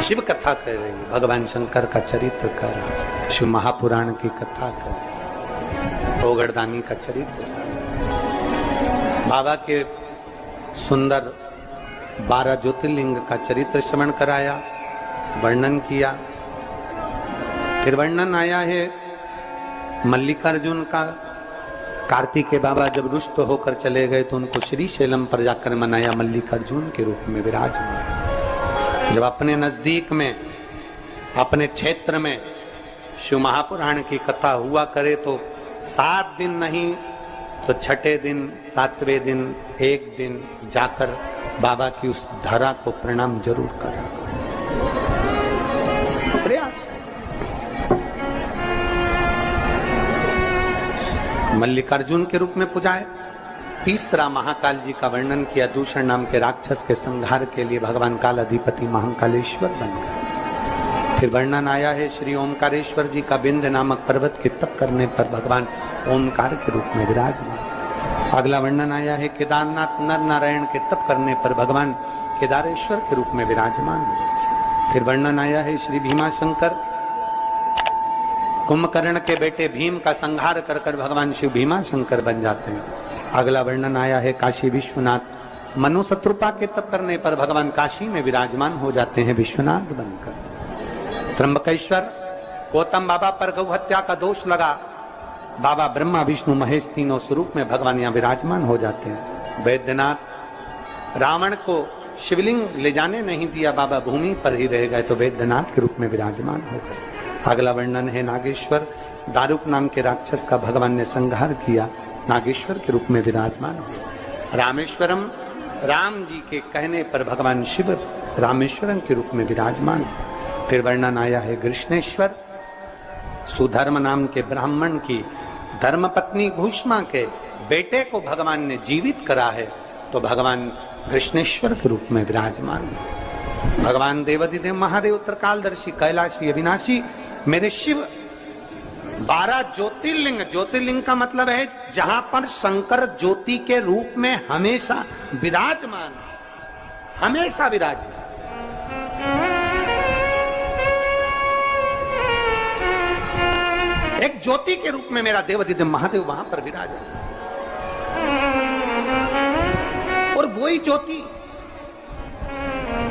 शिव कथा कह रही, भगवान शंकर का चरित्र कह रहा, शिव महापुराण की कथा कह रही, ओगड़दानी का चरित्र, बाबा के सुंदर 12 ज्योतिर्लिंग का चरित्र श्रवण कराया, वर्णन किया। फिर वर्णन आया है मल्लिकार्जुन का। कार्तिकेय बाबा जब रुष्ट होकर चले गए तो उनको श्री शैलम पर जाकर मनाया, मल्लिकार्जुन के रूप में विराजमान। जब अपने नजदीक में, अपने क्षेत्र में शिव महापुराण की कथा हुआ करे तो 7 दिन नहीं तो 6ठे दिन, 7वें दिन, 1 दिन जाकर बाबा की उस धरा को प्रणाम जरूर करा। प्रयास। मल्लिकार्जुन के रूप में पूजाए। तीसरा महाकाल जी का वर्णन किया, दूषण नाम के राक्षस के संहार के लिए भगवान काल अधिपति महाकालेश्वर बन गए। फिर वर्णन आया है श्री ओमकारेश्वर जी का, विंध्य नामक पर्वत के तप करने पर भगवान ओमकार के रूप में विराजमान। अगला वर्णन आया है केदारनाथ नर नारायण के तप करने पर भगवान केदारेश्वर के रूप में विराजमान। फिर वर्णन आया है श्री भीमाशंकर, कुंभकर्ण के बेटे भीम का संहार कर कर भगवान शिव भीमाशंकर बन जाते हैं। अगला वर्णन आया है काशी विश्वनाथ, मनु शत्रुपा के तप करने पर भगवान काशी में विराजमान हो जाते हैं विश्वनाथ बनकर। त्र्यंबकेश्वर, गौतम बाबा पर गौ हत्या का दोष लगा, बाबा ब्रह्मा विष्णु महेश तीनों स्वरूप में भगवान यहाँ विराजमान हो जाते हैं। वैद्यनाथ, रावण को शिवलिंग ले जाने नहीं दिया, बाबा भूमि पर ही रह गए तो वैद्यनाथ के रूप में विराजमान हो गए। अगला वर्णन है नागेश्वर, दारुक नाम के राक्षस का भगवान ने संहार किया, नागेश्वर के रूप में विराजमान हो। रामेश्वरम, राम जी के कहने पर भगवान शिव रामेश्वरम के रूप में विराजमान हो। फिर वर्णन आया है कृष्णेश्वर, सुधर्म नाम के ब्राह्मण की धर्मपत्नी भूष्मा के बेटे को भगवान ने जीवित करा है तो भगवान कृष्णेश्वर के रूप में विराजमान है। भगवान देवाधिदेव महादेव त्रिकालदर्शी कैलाशी अविनाशी मेरे शिव 12 ज्योतिर्लिंग, ज्योतिर्लिंग का मतलब है जहां पर शंकर ज्योति के रूप में हमेशा विराजमान, हमेशा विराजमान। एक ज्योति के रूप में मेरा देवाधिदेव महादेव वहां पर विराजमान, और वही ज्योति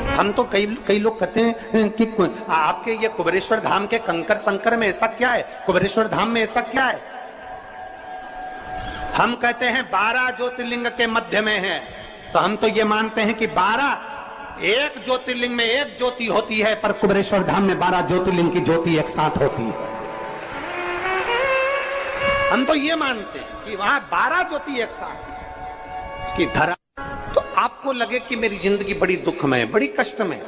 हम तो कई लोग कहते हैं कि आपके ये कुबेरेश्वर धाम के कंकर संकर में ऐसा क्या है, कुबेरेश्वर धाम में ऐसा क्या है। हम कहते हैं 12 ज्योतिर्लिंग के मध्य में है, तो हम तो ये मानते हैं कि 12 एक ज्योतिर्लिंग में एक ज्योति होती है, पर कुबेरेश्वर धाम में 12 ज्योतिर्लिंग की ज्योति एक साथ होती है। हम तो ये मानते हैं कि वहां 12 ज्योति एक साथ उसकी धरा। तो आपको लगे कि मेरी जिंदगी बड़ी दुखमय, बड़ी कष्टमय,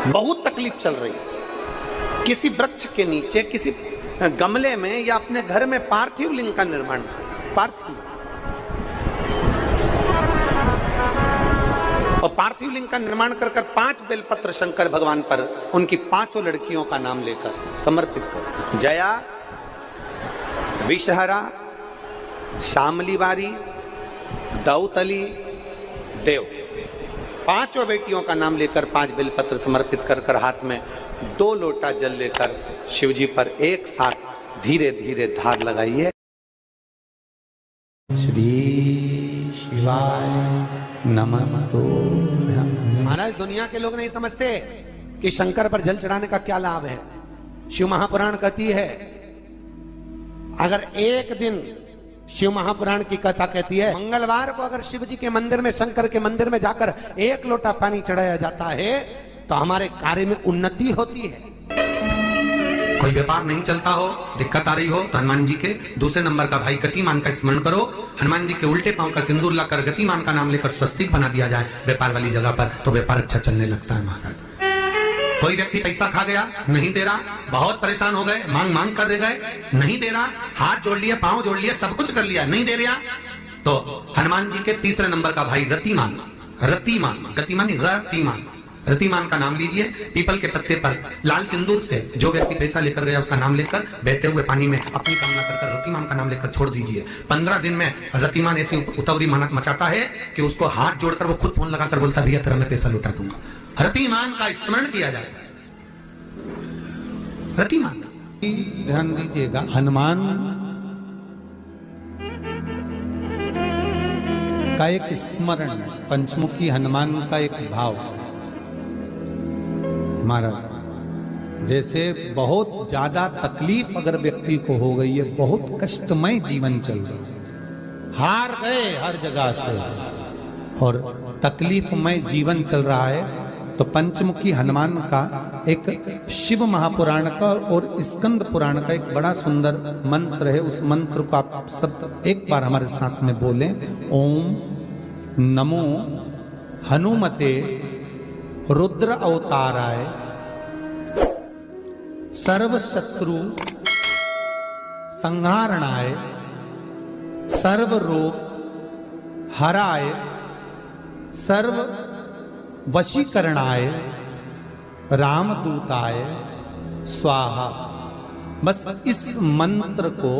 बहुत तकलीफ चल रही है, किसी वृक्ष के नीचे, किसी गमले में या अपने घर में पार्थिव लिंग का निर्माण, पार्थिव और पार्थिव लिंग का निर्माण कर 5 बेलपत्र शंकर भगवान पर उनकी 5 लड़कियों का नाम लेकर समर्पित कर, जया, विषहरा, शामलीवारी, दौतली, देव, 5 बेटियों का नाम लेकर 5 बेलपत्र समर्पित कर कर हाथ में 2 लोटा जल लेकर शिवजी पर एक साथ धीरे धीरे धार लगाइए। श्री शिवाय नमस्तुभ्यं। महाराज, दुनिया के लोग नहीं समझते कि शंकर पर जल चढ़ाने का क्या लाभ है। शिव महापुराण कहती है, अगर एक दिन शिव महापुराण की कथा कहती है, मंगलवार को अगर शिव जी के मंदिर में, शंकर के मंदिर में जाकर 1 लोटा पानी चढ़ाया जाता है तो हमारे कार्य में उन्नति होती है। कोई व्यापार नहीं चलता हो, दिक्कत आ रही हो, तो हनुमान जी के दूसरे नंबर का भाई गतिमान का स्मरण करो, हनुमान जी के उल्टे पांव का सिंदूर लाकर गतिमान का नाम लेकर स्वस्तिक बना दिया जाए व्यापार वाली जगह पर, तो व्यापार अच्छा चलने लगता है महाराज। कोई व्यक्ति पैसा खा गया, नहीं दे रहा, बहुत परेशान हो गए, मांग मांग कर दे गए, नहीं दे रहा, हाथ जोड़ लिए, पांव जोड़ लिए, सब कुछ कर लिया, नहीं दे रहा, तो हनुमान जी के तीसरे नंबर का भाई रतिमान, रतिमान, गतिमान रतिमान, रतिमान का नाम लीजिए। पीपल के पत्ते पर लाल सिंदूर से जो व्यक्ति पैसा लेकर गया उसका नाम लेकर बहते हुए पानी में अपनी कामना कर रतिमान का नाम लेकर छोड़ दीजिए। 15 दिन में रतिमान ऐसी उतावली मचाता है कि उसको हाथ जोड़कर वो खुद फोन लगाकर बोलता है, भैया तेरा मैं पैसा लौटा दूंगा। रतिमान का स्मरण किया जाता है। रतिमान, ध्यान दीजिएगा, हनुमान का एक स्मरण, पंचमुखी हनुमान का एक भाव। महाराज, जैसे बहुत ज्यादा तकलीफ अगर व्यक्ति को हो गई है, बहुत कष्टमय जीवन चल रहा है, हार गए हर जगह से और तकलीफमय जीवन चल रहा है, तो पंचमुखी हनुमान का एक शिव महापुराण का और स्कंद पुराण का एक बड़ा सुंदर मंत्र है। उस मंत्र को आप सब एक बार हमारे साथ में बोलें। ओम नमो हनुमते रुद्र अवताराय सर्व शत्रु संहारणाय सर्व रोग हराय सर्व वशीकरणाय रामदूताय स्वाहा। बस इस मंत्र को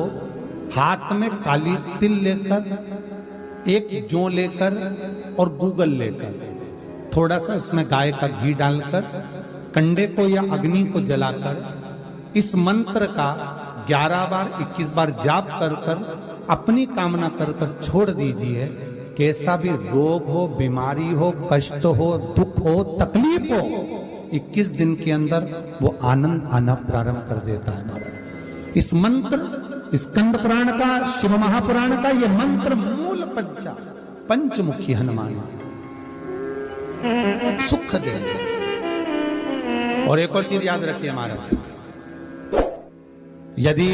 हाथ में काली तिल लेकर, एक जौ लेकर और गूगल लेकर थोड़ा सा उसमें गाय का घी डालकर कंडे को या अग्नि को जलाकर इस मंत्र का 11 बार 21 बार जाप कर कर अपनी कामना कर कर छोड़ दीजिए। कैसा भी रोग हो, बीमारी हो, कष्ट हो, दुख हो, तकलीफ हो, 21 दिन के अंदर वो आनंद आना प्रारंभ कर देता है महाराज। इस मंत्र, स्कंद पुराण का, शिव महापुराण का ये मंत्र मूल पंचमुखी हनुमान सुख देंगे। और एक और चीज याद रखिए महाराज, यदि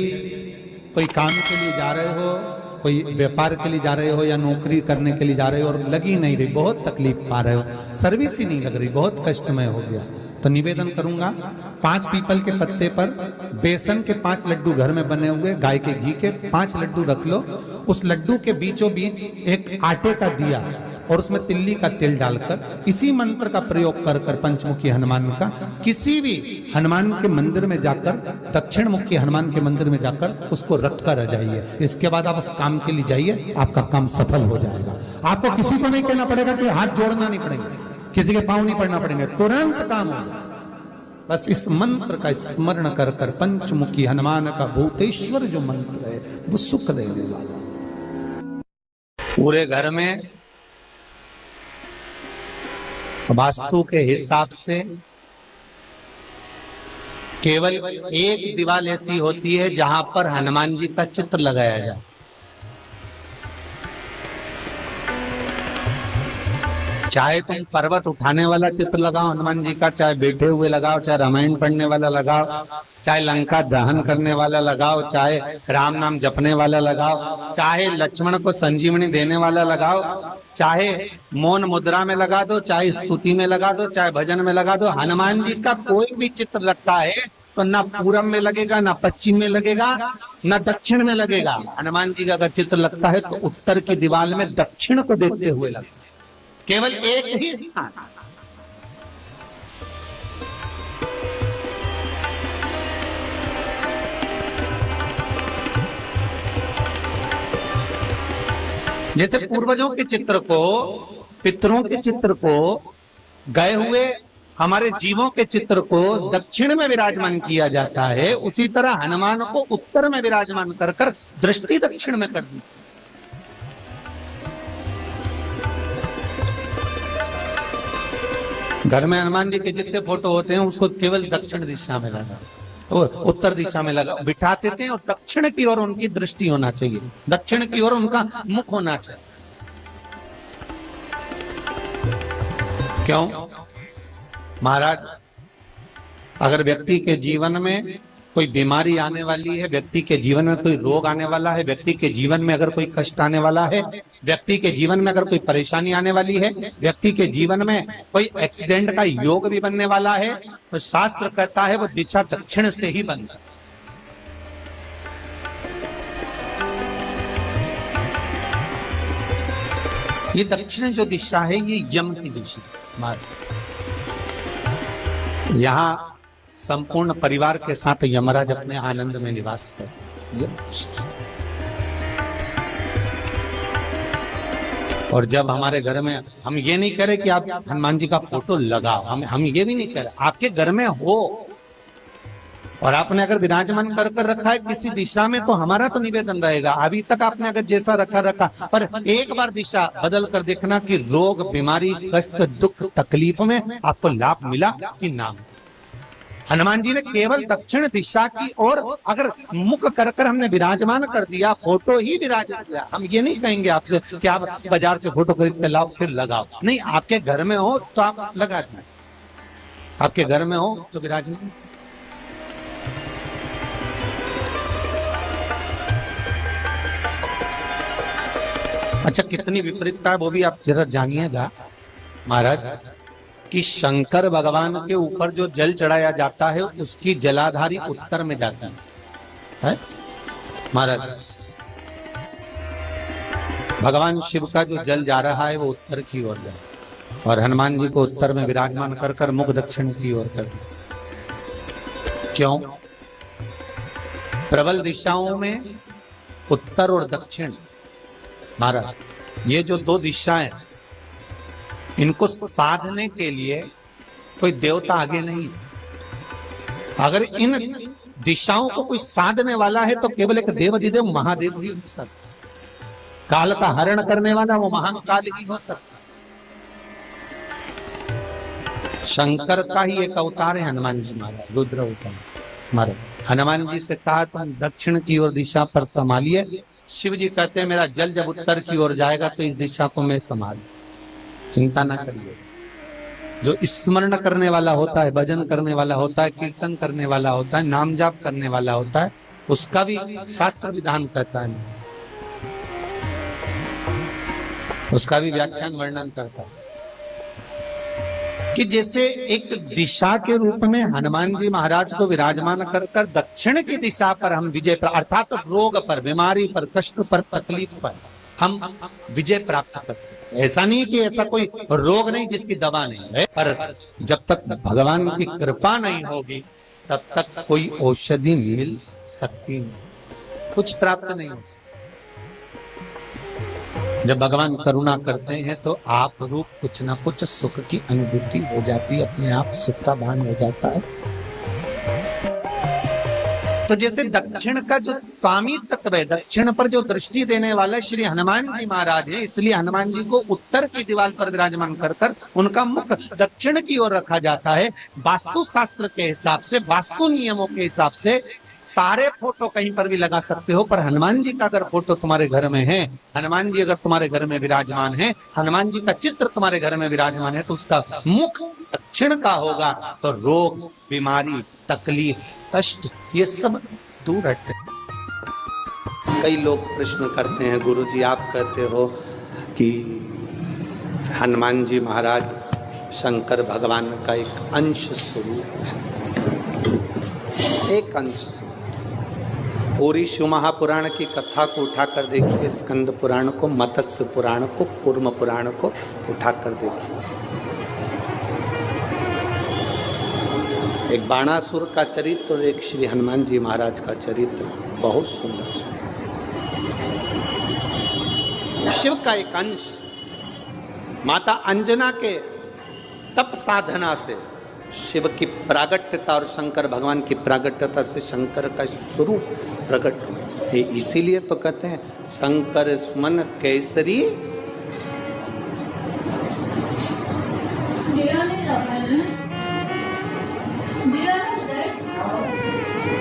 कोई काम के लिए जा रहे हो, कोई व्यापार के लिए जा रहे हो या नौकरी करने के लिए जा रहे हो और लगी नहीं रही, बहुत तकलीफ पा रहे हो, सर्विस ही नहीं लग रही, बहुत कष्टमय हो गया, तो निवेदन करूंगा 5 पीपल के पत्ते पर बेसन के 5 लड्डू घर में बने हुए, गाय के घी के 5 लड्डू रख लो। उस लड्डू के बीचों बीच एक आटे का दिया और उसमें तिल्ली का तेल डालकर इसी मंत्र का प्रयोग कर कर पंचमुखी हनुमान का किसी भी हनुमान के मंदिर में जाकर, दक्षिण मुखी हनुमान के मंदिर में जाकर उसको रख कर आ जाइए। इसके बाद आप उस काम के लिए जाइए, आपका काम सफल हो जाएगा। आपको किसी को नहीं कहना पड़ेगा कि हाथ जोड़ना नहीं पड़ेगा, किसी के पांव नहीं पड़ना पड़ेंगे, तुरंत काम होगा। बस इस मंत्र का स्मरण कर कर पंचमुखी हनुमान का भूतेश्वर जो मंत्र है वो सुख देने वाला। पूरे घर में वास्तु के हिसाब से केवल एक दीवार ऐसी होती है जहां पर हनुमान जी का चित्र लगाया जाए। चाहे तुम पर्वत उठाने वाला चित्र लगाओ हनुमान जी का, चाहे बैठे हुए लगाओ, चाहे रामायण पढ़ने वाला लगाओ, चाहे लंका दहन करने वाला लगाओ, चाहे राम नाम जपने वाला लगाओ, चाहे लक्ष्मण को संजीवनी देने वाला लगाओ, चाहे मौन मुद्रा में लगा दो, चाहे स्तुति में लगा दो, चाहे भजन में लगा दो। हनुमान जी का कोई भी चित्र लगता है तो ना पूरब में लगेगा, ना पश्चिम में लगेगा, ना दक्षिण में लगेगा। हनुमान जी का अगर चित्र लगता है तो उत्तर की दीवार में दक्षिण को देखते हुए लगता है, केवल एक ही स्थान। जैसे पूर्वजों के चित्र को, पितरों के चित्र को, गए हुए हमारे जीवों के चित्र को दक्षिण में विराजमान किया जाता है, उसी तरह हनुमान को उत्तर में विराजमान कर कर दृष्टि दक्षिण में कर दी। घर में हनुमान जी के जितने फोटो होते हैं उसको केवल दक्षिण दिशा में लगा, उत्तर दिशा में लगा बिठाते थे, और दक्षिण की ओर उनकी दृष्टि होना चाहिए, दक्षिण की ओर उनका मुख होना चाहिए। क्यों महाराज? अगर व्यक्ति के जीवन में कोई बीमारी आने वाली है, व्यक्ति के जीवन में कोई रोग आने वाला है, व्यक्ति के जीवन में अगर कोई कष्ट आने वाला है, व्यक्ति के जीवन में अगर कोई परेशानी आने वाली है, व्यक्ति के जीवन में कोई एक्सीडेंट का योग भी बनने वाला है, तो शास्त्र कहता है वो दिशा दक्षिण से ही बनता है। ये दक्षिण जो दिशा है ये यम की दिशा। यहाँ संपूर्ण परिवार के साथ यमराज अपने आनंद में निवास करते। और जब हमारे घर में, हम ये नहीं कह रहे कि आप हनुमान जी का फोटो लगाओ, हम ये भी नहीं कह रहे, आपके घर में हो और आपने अगर विराजमान कर कर रखा है किसी दिशा में, तो हमारा तो निवेदन रहेगा, अभी तक आपने अगर जैसा रखा, पर एक बार दिशा बदल कर देखना कि रोग, बीमारी, कष्ट, दुख, तकलीफ में आपको लाभ मिला कि ना। हनुमान जी ने केवल दक्षिण दिशा की ओर अगर मुख कर कर हमने विराजमान कर दिया, फोटो ही विराजमान किया। हम ये नहीं कहेंगे आपसे कि आप बाजार से फोटो खरीद के लाओ फिर लगाओ, नहीं, आपके घर में हो तो आप लगा दें, आपके घर में हो तो विराजमान। अच्छा, कितनी विपरीतता है वो भी आप जरा जानिएगा महाराज, कि शंकर भगवान के ऊपर जो जल चढ़ाया जाता है उसकी जलाधारी उत्तर में जाती है महाराज। भगवान शिव का जो जल जा रहा है वो उत्तर की ओर जा, और हनुमान जी को उत्तर में विराजमान कर कर मुख दक्षिण की ओर कर दिया। क्यों? प्रबल दिशाओं में उत्तर और दक्षिण महाराज, ये जो दो दिशाएं इनको साधने के लिए कोई देवता आगे नहीं। अगर इन दिशाओं को कोई साधने वाला है तो केवल एक देवाधिदेव महादेव ही हो सकता। काल का हरण करने वाला वो महान काल ही हो सकता। शंकर का ही एक अवतार है हनुमान जी महाराज, रुद्र अवतार महाराज। हनुमान जी से कहा तुम दक्षिण की ओर दिशा पर संभालिए। शिव जी कहते हैं मेरा जल जब उत्तर की ओर जाएगा तो इस दिशा को मैं संभाल, चिंता ना करिए। जो स्मरण करने वाला होता है, भजन करने वाला होता है, कीर्तन करने वाला होता है, नाम जाप करने वाला होता है, उसका भी शास्त्र विधान कहता है, उसका भी व्याख्यान वर्णन करता है कि जैसे एक दिशा के रूप में हनुमान जी महाराज को विराजमान कर कर दक्षिण की दिशा पर हम विजय पर, अर्थात रोग पर, बीमारी पर, कष्ट पर, तकलीफ पर हम विजय प्राप्त कर सकते। ऐसा नहीं कि ऐसा कोई रोग नहीं जिसकी दवा नहीं है, पर जब तक भगवान की कृपा नहीं होगी तब तक कोई औषधि मिल सकती नहीं, कुछ प्राप्त नहीं हो सकता। जब भगवान करुणा करते हैं तो आप रूप कुछ ना कुछ सुख की अनुभूति हो जाती है, अपने आप सुख का भान हो जाता है। तो जैसे दक्षिण का जो स्वामी तत्व है, दक्षिण पर जो दृष्टि देने वाला श्री हनुमान जी महाराज है, इसलिए हनुमान जी को उत्तर की दीवार पर विराजमान कर कर उनका मुख दक्षिण की ओर रखा जाता है। वास्तु शास्त्र के हिसाब से, वास्तु नियमों के हिसाब से सारे फोटो कहीं पर भी लगा सकते हो, पर हनुमान जी का अगर फोटो तुम्हारे घर में है, हनुमान जी अगर तुम्हारे घर में विराजमान है, हनुमान जी का चित्र तुम्हारे घर में विराजमान है, तो उसका मुख दक्षिण का होगा तो रोग, बीमारी, तकलीफ, कष्ट ये सब दूर हटते। कई लोग प्रश्न करते हैं, गुरुजी आप कहते हो कि हनुमान जी महाराज शंकर भगवान का एक अंश स्वरूप है, एक अंश। पूरी शिव महापुराण की कथा को उठाकर देखिए, स्कंद पुराण को, मत्स्य पुराण को, कूर्म पुराण को उठाकर देखिए। एक बाणासुर का चरित्र और एक श्री हनुमान जी महाराज का चरित्र बहुत सुंदर सुंदर। शिव का एक अंश माता अंजना के तप साधना से शिव की प्रागट्यता और शंकर भगवान की प्रागट्यता से शंकर का स्वरूप प्रकट हुआ। इसीलिए तो कहते हैं शंकर सुमन केसरी।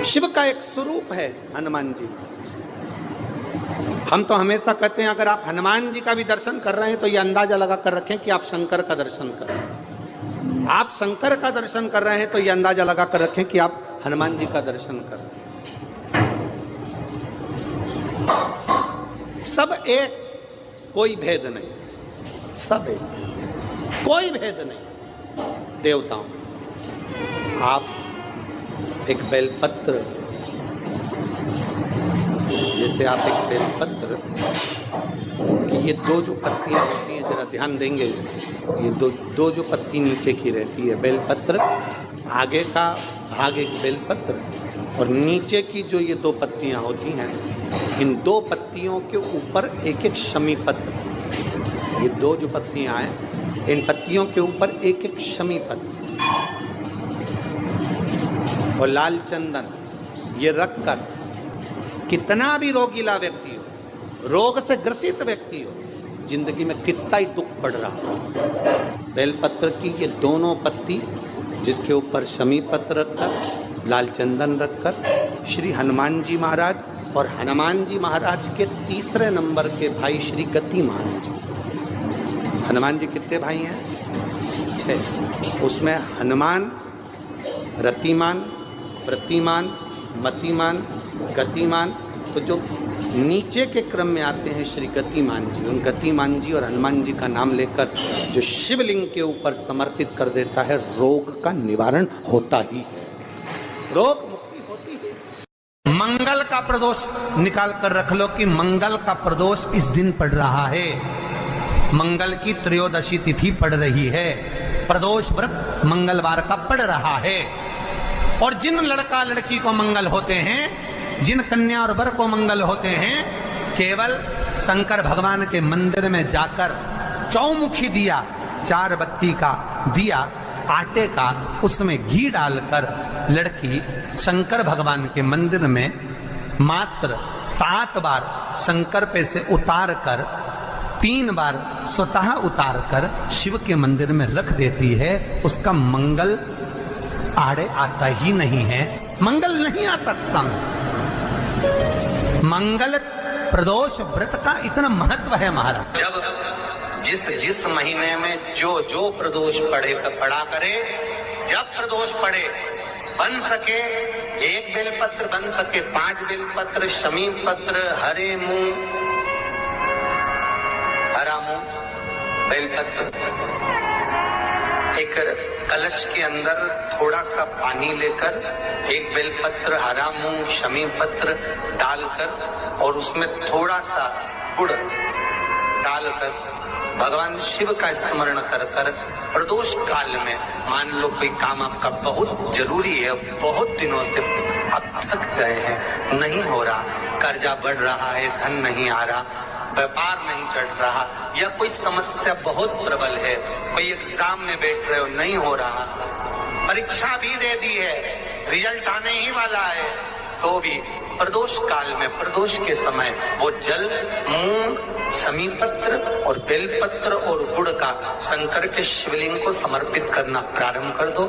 शिव का एक स्वरूप है हनुमान जी। हम तो हमेशा कहते हैं अगर आप हनुमान जी का भी दर्शन कर रहे हैं तो ये अंदाजा लगा कर रखें कि आप शंकर का दर्शन कर रहे हैं। आप शंकर का दर्शन कर रहे हैं तो ये अंदाजा लगा कर रखें कि आप हनुमान जी का दर्शन कर रहे हैं। सब एक, कोई भेद नहीं, सब एक, कोई भेद नहीं। देवताओं, आप एक बेलपत्र, जैसे आप एक बेलपत्र कि ये दो जो पत्तियां होती हैं, जरा ध्यान देंगे, ये दो जो पत्ती नीचे की रहती है बेलपत्र, आगे का भाग एक बेलपत्र और नीचे की जो ये दो पत्तियां होती हैं, इन दो पत्तियों के ऊपर एक एक शमी पत्र। ये दो जो पत्तियां हैं, इन पत्तियों के ऊपर एक एक शमी पत्र और लाल चंदन ये रखकर कितना भी रोगीला व्यक्ति हो, रोग से ग्रसित व्यक्ति हो, जिंदगी में कितना ही दुख पड़ रहा हो, बेलपत्र की ये दोनों पत्ती जिसके ऊपर शमी पत्र रखकर, लाल चंदन रखकर श्री हनुमान जी महाराज और हनुमान जी महाराज के तीसरे नंबर के भाई श्री गतिमान जी। हनुमान जी कितने भाई हैं? 6। उसमें हनुमान, रतिमान, प्रतिमान, मतिमान, गतिमान, तो जो नीचे के क्रम में आते हैं श्री गतिमान जी, उन गतिमान जी और हनुमान जी का नाम लेकर जो शिवलिंग के ऊपर समर्पित कर देता है, रोग का निवारण होता ही है, रोग मुक्ति होती है। मंगल का प्रदोष निकाल कर रख लो कि मंगल का प्रदोष इस दिन पड़ रहा है, मंगल की त्रयोदशी तिथि पड़ रही है, प्रदोष व्रत मंगलवार का पड़ रहा है। और जिन लड़का लड़की को मंगल होते हैं, जिन कन्या और वर को मंगल होते हैं, केवल शंकर भगवान के मंदिर में जाकर चौमुखी दिया 4 बत्ती का दिया आटे का, उसमें घी डालकर लड़की शंकर भगवान के मंदिर में मात्र 7 बार शंकर पे से उतार कर 3 बार स्वतः उतार कर शिव के मंदिर में रख देती है। उसका मंगल आड़े आता ही नहीं है, मंगल नहीं आता संग। मंगल प्रदोष व्रत का इतना महत्व है महाराज। जब जिस महीने में जो प्रदोष पड़े तो पड़ा करे, जब प्रदोष पड़े बन सके 1 बेलपत्र, बन सके 5 बेलपत्र, शमी पत्र, हरे मूंग, हरा मूंग, बेलपत्र, एक कलश के अंदर थोड़ा सा पानी लेकर 1 बेलपत्र, हरा मूंग, शमी पत्र डालकर और उसमें थोड़ा सा गुड़ डालकर भगवान शिव का स्मरण कर कर प्रदोष काल में, मान लो कोई काम आपका बहुत जरूरी है, बहुत दिनों से आप थक गए हैं, नहीं हो रहा, कर्जा बढ़ रहा है, धन नहीं आ रहा, व्यापार नहीं चढ़ रहा, या कोई समस्या बहुत प्रबल है, कोई एग्जाम में बैठ रहे हो नहीं हो रहा, परीक्षा भी दे दी है, रिजल्ट आने ही वाला है, तो भी प्रदोष काल में, प्रदोष के समय वो जल, मूंग, शमी पत्र और बेलपत्र और गुड़ का शंकर के शिवलिंग को समर्पित करना प्रारंभ कर दो।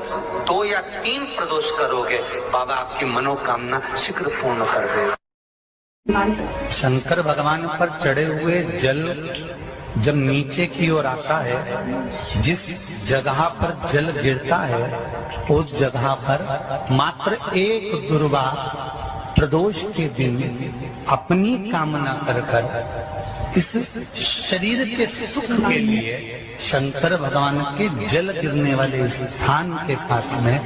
2 या 3 प्रदोष करोगे, बाबा आपकी मनोकामना शीघ्र पूर्ण कर देगा। शंकर भगवान पर चढ़े हुए जल जब नीचे की ओर आता है, जिस जगह पर जल गिरता है उस जगह पर मात्र 1 दुर्वा प्रदोष के दिन अपनी कामना कर कर इस शरीर के सुख के लिए शंकर भगवान के जल गिरने वाले स्थान के पास में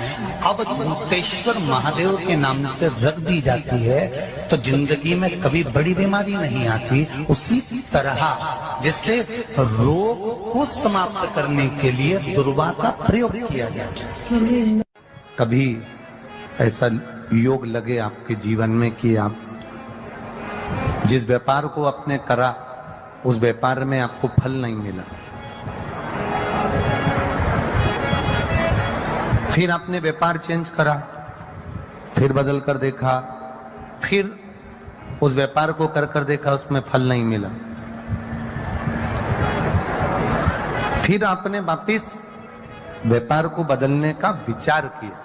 अवधूतेश्वर महादेव के नाम से रख दी जाती है, तो जिंदगी में कभी बड़ी बीमारी नहीं आती। उसी तरह जिससे रोग को समाप्त करने के लिए दुर्वा का प्रयोग किया जाता है। कभी ऐसा योग लगे आपके जीवन में कि आप जिस व्यापार को आपने करा उस व्यापार में आपको फल नहीं मिला, फिर आपने व्यापार चेंज करा, फिर बदल कर देखा, फिर उस व्यापार को कर देखा, उसमें फल नहीं मिला, फिर आपने वापिस व्यापार को बदलने का विचार किया,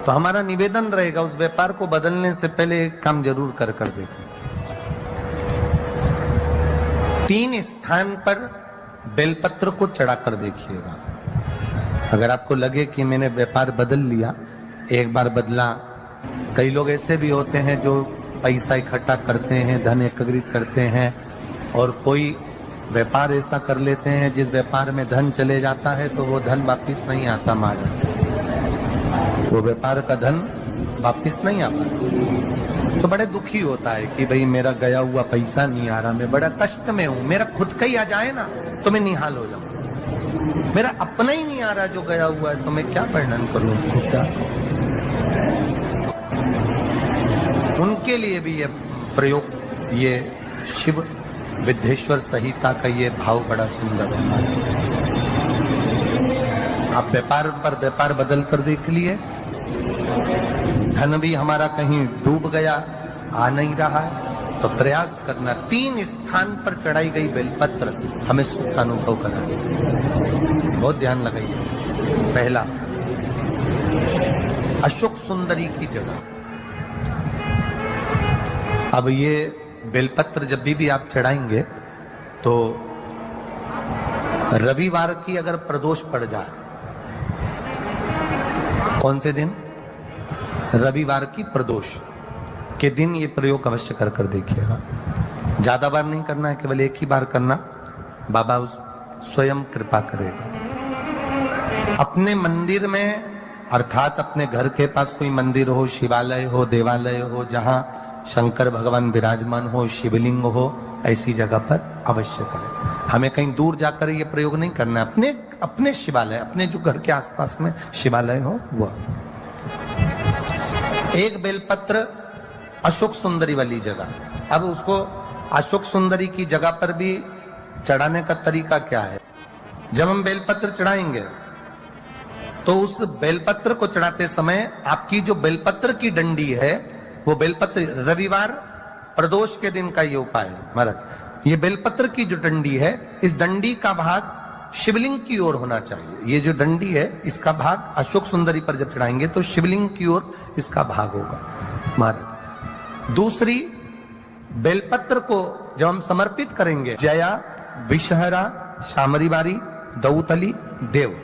तो हमारा निवेदन रहेगा उस व्यापार को बदलने से पहले एक काम जरूर कर देखो। 3 स्थान पर बेलपत्र को चढ़ा कर देखिएगा। अगर आपको लगे कि मैंने व्यापार बदल लिया, एक बार बदला, कई लोग ऐसे भी होते हैं जो पैसा इकट्ठा करते हैं, धन एकत्रित करते हैं, और कोई व्यापार ऐसा कर लेते हैं जिस व्यापार में धन चले जाता है तो वो धन वापिस नहीं आता, वो व्यापार का धन वापिस नहीं आता, तो बड़े दुखी होता है कि भाई मेरा गया हुआ पैसा नहीं आ रहा, मैं बड़ा कष्ट में हूं, मेरा खुद का ही आ जाए ना तो मैं निहाल हो जाऊं, मेरा अपना ही नहीं आ रहा जो गया हुआ है, तो मैं क्या वर्णन करूं उसको, क्या उनके लिए भी ये प्रयोग, ये शिव विद्येश्वर संहिता का ये भाव बड़ा सुंदर है। आप व्यापार पर व्यापार बदल कर देख लिए, धन भी हमारा कहीं डूब गया, आ नहीं रहा है, तो प्रयास करना 3 स्थान पर चढ़ाई गई बेलपत्र हमें सुख का अनुभव करा देगी। बहुत ध्यान लगाइए। पहला, अशोक सुंदरी की जगह। अब ये बेलपत्र जब भी आप चढ़ाएंगे तो रविवार की अगर प्रदोष पड़ जाए, कौन से दिन? रविवार की प्रदोष के दिन ये प्रयोग अवश्य कर देखिएगा। ज्यादा बार नहीं करना है, केवल एक ही बार करना, बाबा स्वयं कृपा करेगा। अपने मंदिर में, अर्थात अपने घर के पास कोई मंदिर हो, शिवालय हो, देवालय हो, जहां शंकर भगवान विराजमान हो, शिवलिंग हो, ऐसी जगह पर अवश्य करें। हमें कहीं दूर जाकर ये प्रयोग नहीं करना, अपने शिवालय, अपने जो घर के आसपास में शिवालय हो वह। एक बेलपत्र अशोक सुंदरी वाली जगह। अब उसको अशोक सुंदरी की जगह पर भी चढ़ाने का तरीका क्या है? जब हम बेलपत्र चढ़ाएंगे तो उस बेलपत्र को चढ़ाते समय आपकी जो बेलपत्र की डंडी है, वो बेलपत्र रविवार प्रदोष के दिन का ये उपाय है महाराज। ये बेलपत्र की जो डंडी है, इस डंडी का भाग शिवलिंग की ओर होना चाहिए। ये जो डंडी है, इसका भाग अशोक सुंदरी पर जब चढ़ाएंगे तो शिवलिंग की ओर इसका भाग होगा महाराज। दूसरी, बेलपत्र को जब हम समर्पित करेंगे, जया, विषहरा, शामरीबारी, दौतली, देव,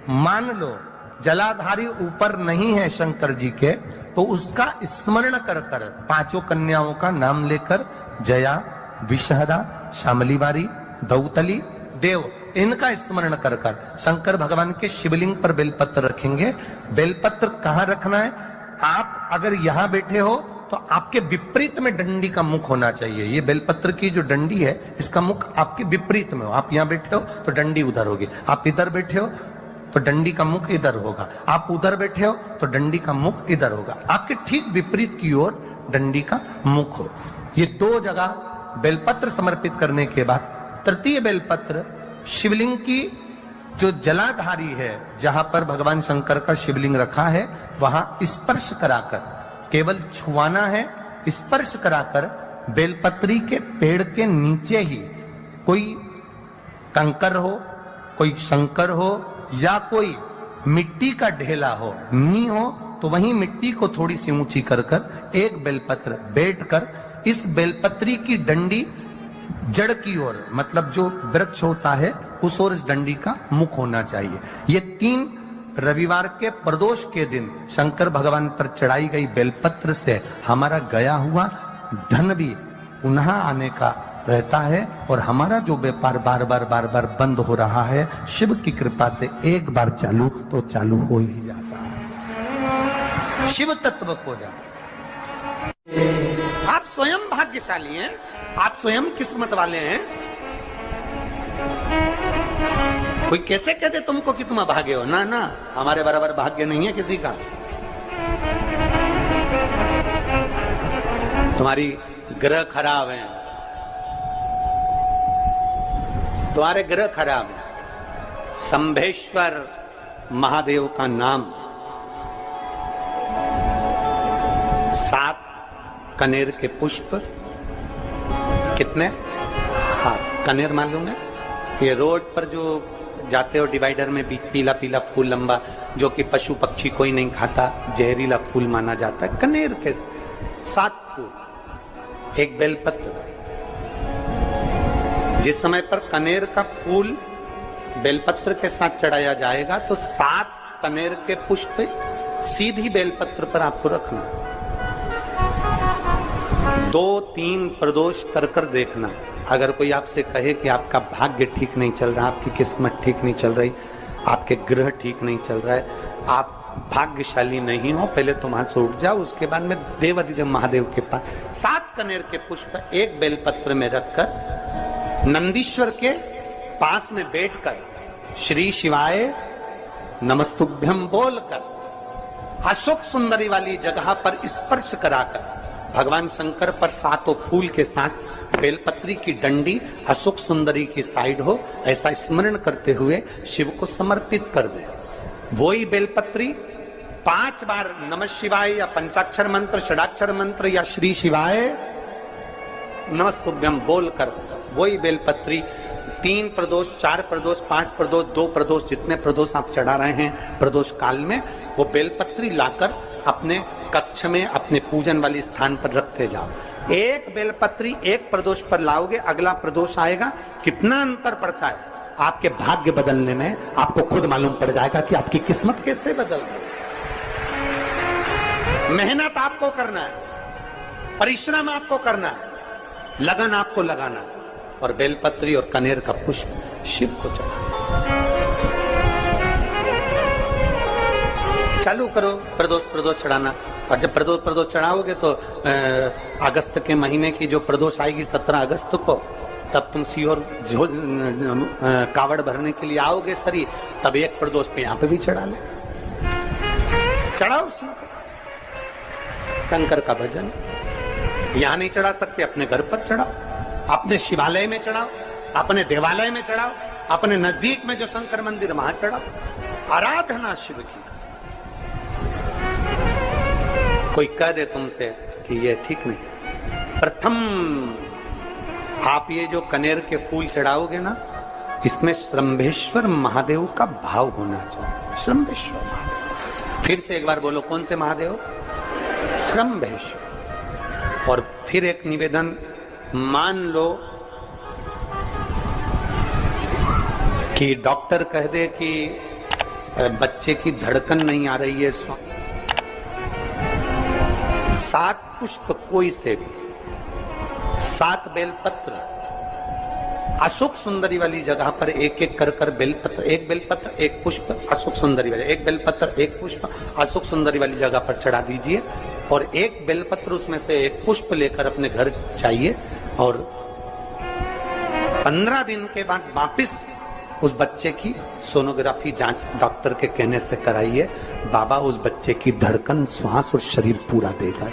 मान लो जलाधारी ऊपर नहीं है शंकर जी के, तो उसका स्मरण कर कर पांचों कन्याओं का नाम लेकर जया, विषहरा, शामलीबारी, दौतली, देव, इनका स्मरण कर कर शंकर भगवान के शिवलिंग पर बेलपत्र रखेंगे। बेलपत्र कहां रखना है? आप अगर यहां बैठे हो तो आपके विपरीत में डंडी का मुख होना चाहिए। ये बेलपत्र की जो डंडी है, इसका मुख आपके विपरीत में हो। आप यहां बैठे हो तो डंडी उधर होगी, आप इधर बैठे हो तो डंडी का मुख इधर होगा, आप उधर बैठे हो तो डंडी का मुख इधर होगा। आपके ठीक विपरीत की ओर डंडी का मुख हो। ये दो जगह बेलपत्र समर्पित करने के बाद तृतीय बेलपत्र शिवलिंग की जो जलाधारी है, जहां पर भगवान शंकर का शिवलिंग रखा है, वहां स्पर्श कराकर, केवल छुआना है, स्पर्श कराकर बेलपत्री के पेड़ के नीचे ही कोई कंकर हो, कोई शंकर हो या कोई मिट्टी का ढेला हो, नी हो, तो वहीं मिट्टी को थोड़ी सी ऊंची कर कर एक बेलपत्र बैठकर इस बेलपत्री की डंडी जड़ की ओर, मतलब जो वृक्ष होता है उस ओर इस डंडी का मुख होना चाहिए। ये 3 रविवार के प्रदोष के दिन शंकर भगवान पर चढ़ाई गई बेलपत्र से हमारा गया हुआ धन भी पुनः आने का रहता है, और हमारा जो व्यापार बार बार बंद हो रहा है, शिव की कृपा से एक बार चालू तो चालू हो ही जाता है, शिव तत्व को जाता। आप स्वयं भाग्यशाली हैं, आप स्वयं किस्मत वाले हैं। कोई कैसे कहते तुमको कि तुम अभागे हो? ना ना, हमारे बराबर भाग्य नहीं है किसी का। तुम्हारी ग्रह खराब है, तुम्हारे ग्रह खराब है। संभेश्वर महादेव का नाम 7 कनेर के पुष्प, कितने? 7 कनेर मालूम है? ये रोड पर जो जाते हो डिवाइडर में पीला पीला फूल लंबा, जो कि पशु पक्षी कोई नहीं खाता, जहरीला फूल माना जाता है, कनेर के 7 फूल, एक बेलपत्र। जिस समय पर कनेर का फूल बेलपत्र के साथ चढ़ाया जाएगा तो 7 कनेर के पुष्प सीधी बेलपत्र पर आपको रखना, 2-3 प्रदोष कर कर देखना। अगर कोई आपसे कहे कि आपका भाग्य ठीक नहीं चल रहा, आपकी किस्मत ठीक नहीं चल रही, आपके ग्रह ठीक नहीं चल रहा है, आप भाग्यशाली नहीं हो, पहले तुम वहां से उठ जाओ, उसके बाद में देवाधिदेव महादेव के पास 7 कनेर के पुष्प एक बेलपत्र में रखकर नंदीश्वर के पास में बैठकर श्री शिवाय नमस्तुभ्यम बोलकर अशोक सुंदरी वाली जगह पर स्पर्श कराकर भगवान शंकर पर 7 फूल के साथ बेलपत्री की डंडी अशोक सुंदरी की साइड हो, ऐसा स्मरण करते हुए शिव को समर्पित कर दे। वही बेलपत्री 5 बार नमः शिवाय या पंचाक्षर मंत्र, षडाक्षर मंत्र या श्री शिवाय नमस्तुभ्यम बोलकर वही बेलपत्री 3 प्रदोष, 4 प्रदोष, 5 प्रदोष, 2 प्रदोष, जितने प्रदोष आप चढ़ा रहे हैं प्रदोष काल में, वो बेलपत्री लाकर अपने कक्ष में अपने पूजन वाले स्थान पर रखते जाओ। एक बेलपत्री एक प्रदोष पर लाओगे, अगला प्रदोष आएगा, कितना अंतर पड़ता है आपके भाग्य बदलने में, आपको खुद मालूम पड़ जाएगा कि आपकी किस्मत कैसे बदल गई। मेहनत आपको करना है, परिश्रम आपको करना है, लगन आपको लगाना है, और बेलपत्री और कनेर का पुष्प शिव को चढ़ाना। चालू करो प्रदोष चढ़ाना, और जब प्रदोष चढ़ाओगे तो अगस्त के महीने की जो प्रदोष आएगी 17 अगस्त को, तब तुम सीहोर कावड़ भरने के लिए आओगे सरी, तब एक प्रदोष पे यहाँ पे भी चढ़ा ले, चढ़ाओ शंकर का भजन। यहाँ नहीं चढ़ा सकते, अपने घर पर चढ़ाओ, अपने शिवालय में चढ़ाओ, अपने देवालय में चढ़ाओ, अपने नजदीक में जो शंकर मंदिर वहां चढ़ाओ, आराधना शिव की। कोई कह दे तुमसे कि ये ठीक नहीं, प्रथम आप ये जो कनेर के फूल चढ़ाओगे ना, इसमें श्रंभेश्वर महादेव का भाव होना चाहिए। श्रंभेश्वर महादेव, फिर से एक बार बोलो, कौन से महादेव? श्रंभेश्वर। और फिर एक निवेदन, मान लो कि डॉक्टर कह दे कि बच्चे की धड़कन नहीं आ रही है, 7 पुष्प कोई से भी, 7 बेलपत्र अशोक सुंदरी वाली जगह पर एक एक कर कर बेलपत्र, एक बेलपत्र एक पुष्प अशोक सुंदरी वाली, एक बेलपत्र एक पुष्प अशोक सुंदरी वाली जगह पर चढ़ा दीजिए, और एक बेलपत्र उसमें से एक पुष्प लेकर अपने घर चाहिए, और 15 दिन के बाद वापिस उस बच्चे की सोनोग्राफी जांच डॉक्टर के कहने से कराइए। बाबा उस बच्चे की धड़कन, श्वास और शरीर पूरा देगा।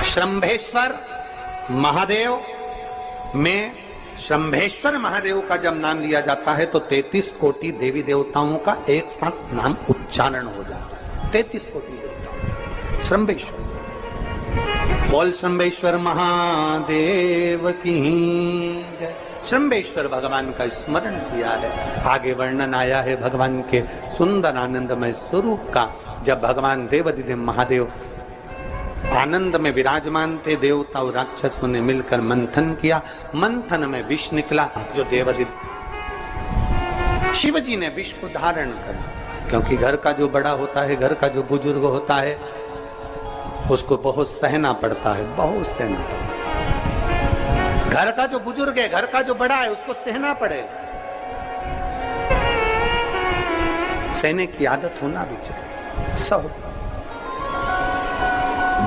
श्रंभेश्वर महादेव में, श्रंभेश्वर महादेव का जब नाम लिया जाता है तो 33 कोटि देवी देवताओं का एक साथ नाम उच्चारण हो जाता है। 33 कोटि देवता श्रंभेश्वर। बोल श्रंभेश्वर महादेव की जय। श्रंभेश्वर भगवान का स्मरण किया है। आगे वर्णन आया है भगवान के सुंदर आनंदमय स्वरूप का। जब भगवान देवाधिदेव महादेव आनंद में विराजमान थे, देवता और राक्षसों ने मिलकर मंथन किया, मंथन में विष निकला, जो देवाधिदेव शिव जी ने विष को धारण कर, क्योंकि घर का जो बड़ा होता है, घर का जो बुजुर्ग होता है, उसको बहुत सहना पड़ता है, बहुत सहना पड़ता है। घर का जो बुजुर्ग है, घर का जो बड़ा है, उसको सहना पड़ेगा। सहने की आदत होना भी चाहिए सब।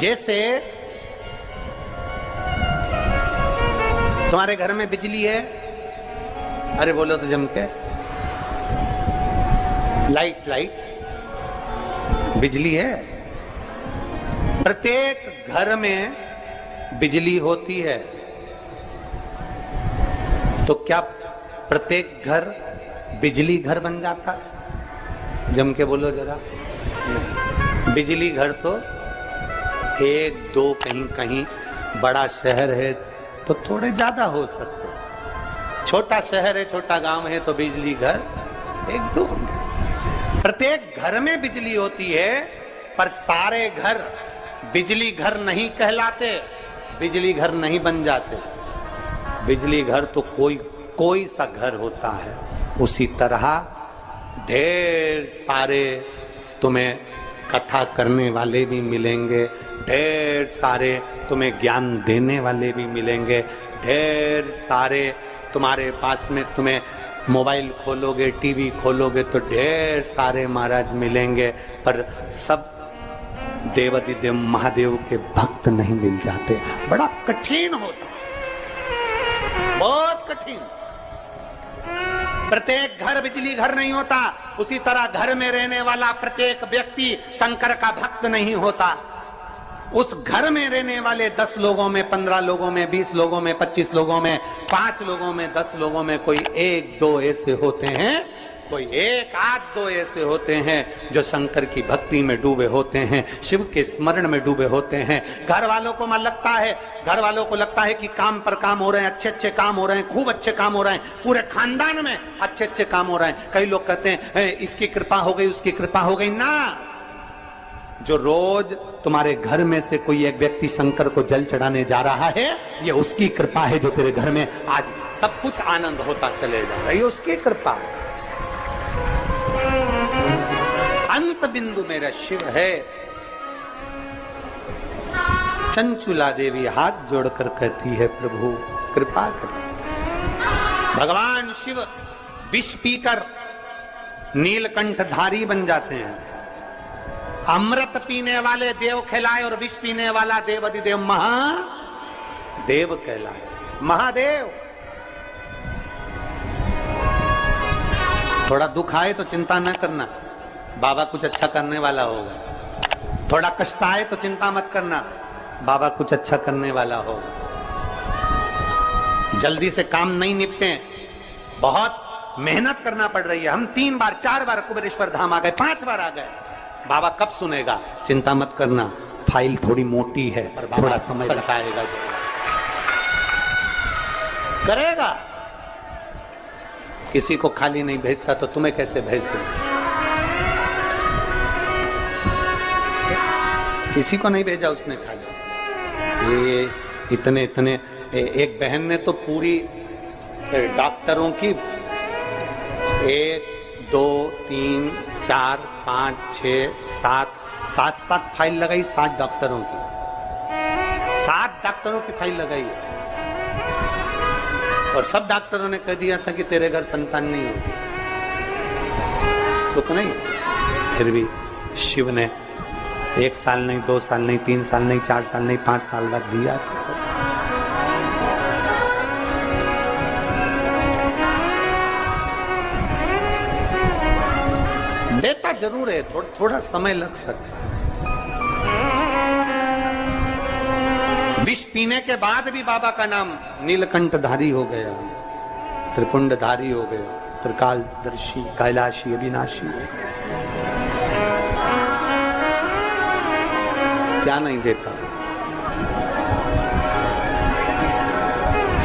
जैसे तुम्हारे घर में बिजली है, अरे बोलो तो जम के, लाइट बिजली है। प्रत्येक घर में बिजली होती है, तो क्या प्रत्येक घर बिजली घर बन जाता है? जम के बोलो जरा। बिजली घर तो 1 2 कहीं कहीं, बड़ा शहर है तो थोड़े ज्यादा हो सकते, छोटा शहर है, छोटा गांव है तो बिजली घर 1 2। प्रत्येक घर में बिजली होती है, पर सारे घर बिजली घर नहीं कहलाते, बिजली घर नहीं बन जाते। बिजली घर तो कोई सा घर होता है। उसी तरह ढेर सारे तुम्हें कथा करने वाले भी मिलेंगे, ढेर सारे तुम्हें ज्ञान देने वाले भी मिलेंगे, ढेर सारे तुम्हारे पास में, तुम्हें मोबाइल खोलोगे, टीवी खोलोगे तो ढेर सारे महाराज मिलेंगे, पर सब देवाधिदेव महादेव के भक्त नहीं मिल जाते। बड़ा कठिन होता, बहुत कठिन। प्रत्येक घर बिजली घर नहीं होता, उसी तरह घर में रहने वाला प्रत्येक व्यक्ति शंकर का भक्त नहीं होता। उस घर में रहने वाले 10 लोगों में, 15 लोगों में, 20 लोगों में, 25 लोगों में, 5 लोगों में, 10 लोगों में कोई 1 2 ऐसे होते हैं, कोई 1 8 2 ऐसे होते हैं जो शंकर की भक्ति में डूबे होते हैं, शिव के स्मरण में डूबे होते हैं। घर वालों को लगता है कि काम पर काम हो रहे हैं, अच्छे काम हो रहे हैं, खूब अच्छे काम हो रहे हैं, पूरे खानदान में अच्छे काम हो रहे हैं। कई लोग कहते हैं इसकी कृपा हो गई, उसकी कृपा हो गई ना। जो रोज तुम्हारे घर में से कोई एक व्यक्ति शंकर को जल चढ़ाने जा रहा है, ये उसकी कृपा है जो तेरे घर में आज सब कुछ आनंद होता चले जा रहा है, ये उसकी कृपा है। अंत बिंदु मेरा शिव है। चंचुला देवी हाथ जोड़कर कहती है, प्रभु कृपा करें। भगवान शिव विष पीकर नीलकंठधारी बन जाते हैं। अमृत पीने वाले देव कहलाए और विष पीने वाला देवाधिदेव महादेव कहलाए। महादेव। थोड़ा दुख आए तो चिंता न करना, बाबा कुछ अच्छा करने वाला होगा। थोड़ा कष्ट आए तो चिंता मत करना, बाबा कुछ अच्छा करने वाला होगा। जल्दी से काम नहीं निपटे बहुत मेहनत करना पड़ रही है। हम 3 बार 4 बार कुबेरेश्वर धाम आ गए, 5 बार आ गए। बाबा कब सुनेगा? चिंता मत करना, फाइल थोड़ी मोटी है, थोड़ा समय लगाएगा, करेगा। किसी को खाली नहीं भेजता तो तुम्हें कैसे भेज दूं? किसी को नहीं भेजा उसने खाली। ये इतने एक बहन ने तो पूरी डॉक्टरों की 1 2 3 4 5 6 7 फाइल लगाई, 7 डॉक्टरों की, 7 डॉक्टरों की फाइल लगाई है। और सब डॉक्टरों ने कह दिया था कि तेरे घर संतान नहीं होगी, सुख नहीं। फिर भी शिव ने 1 साल नहीं, 2 साल नहीं, 3 साल नहीं, 4 साल नहीं, 5 साल बाद दिया। तो सब देता जरूर है, थोड़ा समय लग सकता है। विष पीने के बाद भी बाबा का नाम नीलकंठधारी हो गया, त्रिपुंडधारी हो गया, त्रिकालदर्शी, कैलाशी, अविनाशी। क्या नहीं देता?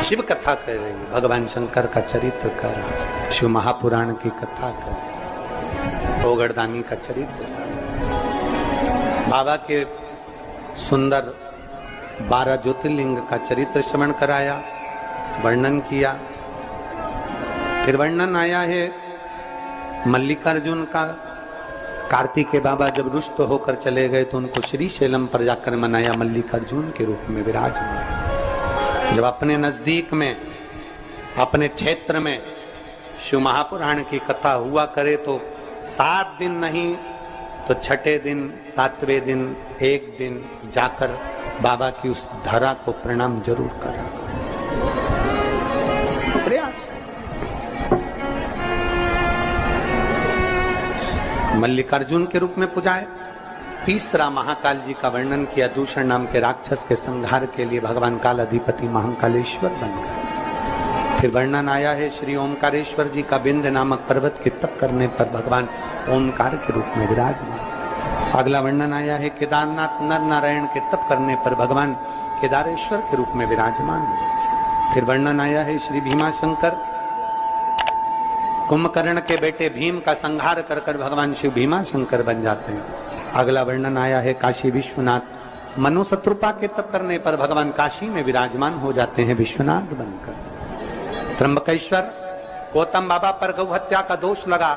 शिव कथा कह रही है, भगवान शंकर का चरित्र कह रहा है, शिव महापुराण की कथा कह रही है, ओगड़दानी का चरित्र, बाबा के सुंदर 12 ज्योतिर्लिंग का चरित्र श्रवण कराया, वर्णन किया। फिर वर्णन आया है मल्लिकार्जुन का। कार्तिकेय बाबा जब रुष्ट होकर चले गए तो उनको श्रीशैलम पर जाकर मनाया, मल्लिकार्जुन के रूप में विराजमान। जब अपने नजदीक में, अपने क्षेत्र में शिव महापुराण की कथा हुआ करे तो 7 दिन नहीं तो 6ठे दिन, 7वें दिन, 1 दिन जाकर बाबा की उस धरा को प्रणाम जरूर करा। प्रयास। मल्लिकार्जुन के रूप में पुजाए। तीसरा महाकाल जी का वर्णन किया, दूषण नाम के राक्षस के संहार के लिए भगवान काल अधिपति महाकालेश्वर बनकर। फिर वर्णन आया है श्री ओमकारेश्वर जी का, विंध्य नामक पर्वत के तप करने पर भगवान ओमकार के रूप में विराजमान। अगला वर्णन आया है केदारनाथ नर नारायण के तप करने पर भगवान केदारेश्वर के रूप में विराजमान। फिर वर्णन आया है श्री भीमाशंकर, कुंभकर्ण के बेटे भीम का संहार कर कर भगवान शिव भीमाशंकर बन जाते हैं। अगला वर्णन आया है काशी विश्वनाथ, मनु शत्रुपा के तप करने पर भगवान काशी में विराजमान हो जाते हैं विश्वनाथ बनकर। त्र्यंबकेश्वर, गौतम बाबा पर गौ हत्या का दोष लगा,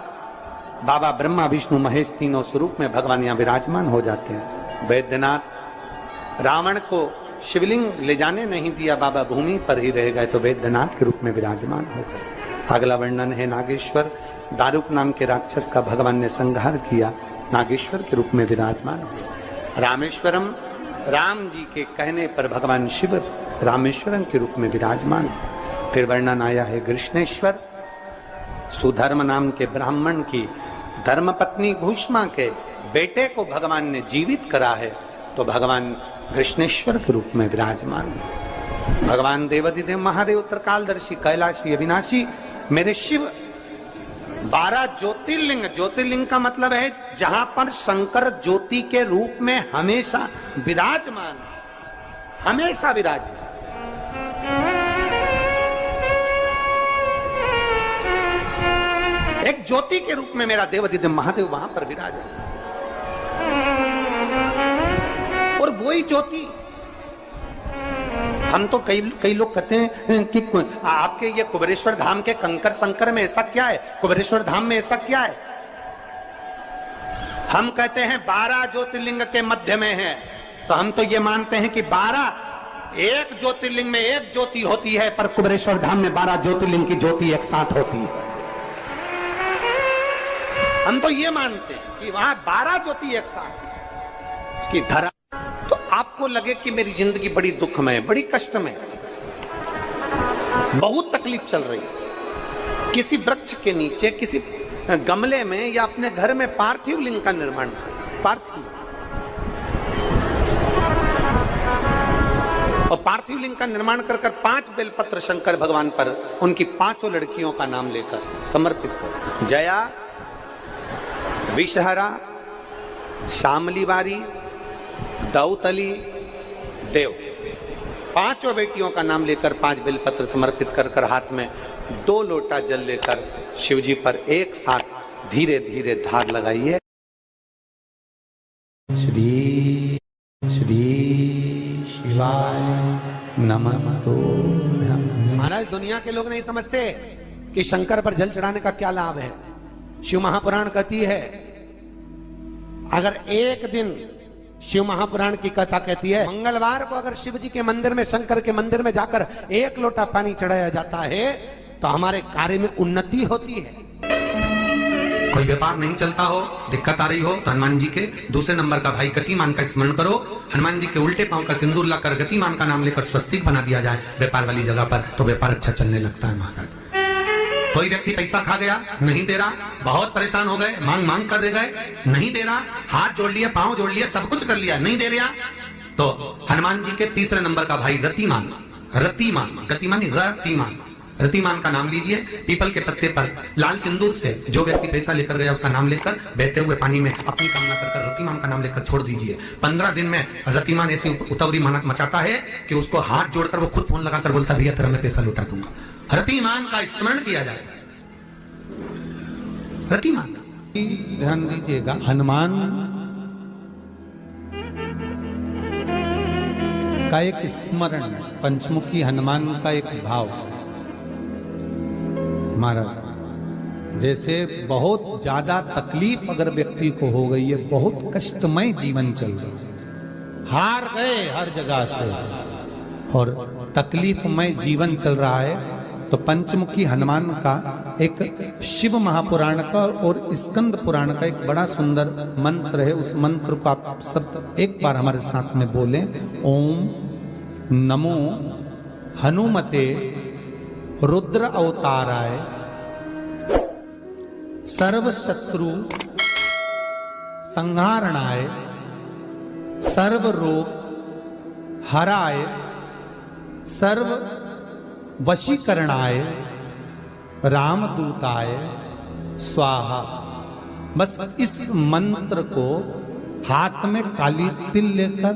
बाबा ब्रह्मा विष्णु महेश तीनों स्वरूप में भगवान यहाँ विराजमान हो जाते हैं। वैद्यनाथ, रावण को शिवलिंग ले जाने नहीं दिया, बाबा भूमि पर ही रह गए तो वैद्यनाथ के रूप में विराजमान हो गए। अगला वर्णन है नागेश्वर, दारुक नाम के राक्षस का भगवान ने संहार किया, नागेश्वर के रूप में विराजमान हो। रामेश्वरम, राम जी के कहने पर भगवान शिव रामेश्वरम के रूप में विराजमान। फिर वर्णन आया है कृष्णेश्वर, सुधर्म नाम के ब्राह्मण की धर्मपत्नी भूष्मा के बेटे को भगवान ने जीवित करा है तो भगवान कृष्णेश्वर के रूप में विराजमान। भगवान देवाधिदेव महादेव, त्रिकालदर्शी, कैलाशी, अविनाशी, मेरे शिव 12 ज्योतिर्लिंग। ज्योतिर्लिंग का मतलब है जहां पर शंकर ज्योति के रूप में हमेशा विराजमान, हमेशा विराजमान। एक ज्योति के रूप में मेरा देवाधिदेव महादेव वहां पर विराजमान। और वही ज्योति, हम तो कई लोग कहते हैं कि आपके ये कुबेरेश्वर धाम के कंकर संकर में ऐसा क्या है, कुबेरेश्वर धाम में ऐसा क्या है। हम कहते हैं 12 ज्योतिर्लिंग के मध्य में है, तो हम तो ये मानते हैं कि 12 एक ज्योतिर्लिंग में एक ज्योति होती है, पर कुबेरेश्वर धाम में 12 ज्योतिर्लिंग की ज्योति एक साथ होती है। हम तो ये मानते हैं कि वहां 12 ज्योति एक साथ उसकी धरा। तो आपको लगे कि मेरी जिंदगी बड़ी दुखमय, बड़ी कष्टमय, बहुत तकलीफ चल रही, किसी वृक्ष के नीचे, किसी गमले में या अपने घर में पार्थिव लिंग का निर्माण, पार्थिव, और पार्थिव शिवलिंग का निर्माण कर 5 बेलपत्र शंकर भगवान पर उनकी 5 लड़कियों का नाम लेकर समर्पित कर। जया, विषहरा, शामलीवारी, दौतली, देव, 5 बेटियों का नाम लेकर 5 बेलपत्र समर्पित कर हाथ में 2 लोटा जल लेकर शिव जी पर एक साथ धीरे धीरे धार लगाइए। श्री श्री शिवाय नमस्तु। महाराज, दुनिया के लोग नहीं समझते कि शंकर पर जल चढ़ाने का क्या लाभ है। शिव महापुराण कहती है, अगर एक दिन शिव महापुराण की कथा कहती है, मंगलवार को अगर शिव जी के मंदिर में, शंकर के मंदिर में जाकर 1 लोटा पानी चढ़ाया जाता है तो हमारे कार्य में उन्नति होती है। कोई व्यापार नहीं चलता हो, दिक्कत आ रही हो, तो हनुमान जी के दूसरे नंबर का भाई गतिमान का स्मरण करो। हनुमान जी के उल्टे पांव का सिंदूर लाकर गतिमान का नाम लेकर स्वस्तिक बना दिया जाए व्यापार वाली जगह पर, तो व्यापार अच्छा चलने लगता है महाराज। कोई व्यक्ति पैसा खा गया, नहीं दे रहा, बहुत परेशान हो गए, मांग मांग कर दे गए, नहीं दे रहा, हाथ जोड़ लिया, पांव जोड़ लिया, सब कुछ कर लिया, नहीं दे रहा, तो हनुमान जी के तीसरे नंबर का भाई रतिमान, रतिमान, गतिमान, रतिमान, रतिमान का नाम लीजिए। पीपल के पत्ते पर लाल सिंदूर से जो व्यक्ति पैसा लेकर गया उसका नाम लेकर बहते हुए पानी में अपनी कामना कर रतिमान का नाम लेकर छोड़ दीजिए। 15 दिन में रतिमान ऐसी उतवरी मचाता है कि उसको हाथ जोड़कर वो खुद फोन लगाकर बोलता, भैया तेरा मैं पैसा लुटा दूंगा। रतिमान का स्मरण किया जाता है। रतिमान, ध्यान दीजिएगा, हनुमान का एक स्मरण, पंचमुखी हनुमान का एक भाव। महाराज, जैसे बहुत ज्यादा तकलीफ अगर व्यक्ति को हो गई है, बहुत कष्टमय जीवन चल रहा है, हार गए हर जगह से और तकलीफमय जीवन चल रहा है, तो पंचमुखी हनुमान का एक शिव महापुराण का और स्कंद पुराण का एक बड़ा सुंदर मंत्र है। उस मंत्र को आप सब एक बार हमारे साथ में बोलें। ओम नमो हनुमते रुद्र अवताराय सर्व शत्रु संहारणाय सर्व रोग हराय सर्व वशीकरणाय रामदूताय स्वाहा। बस इस मंत्र को हाथ में काली तिल लेकर,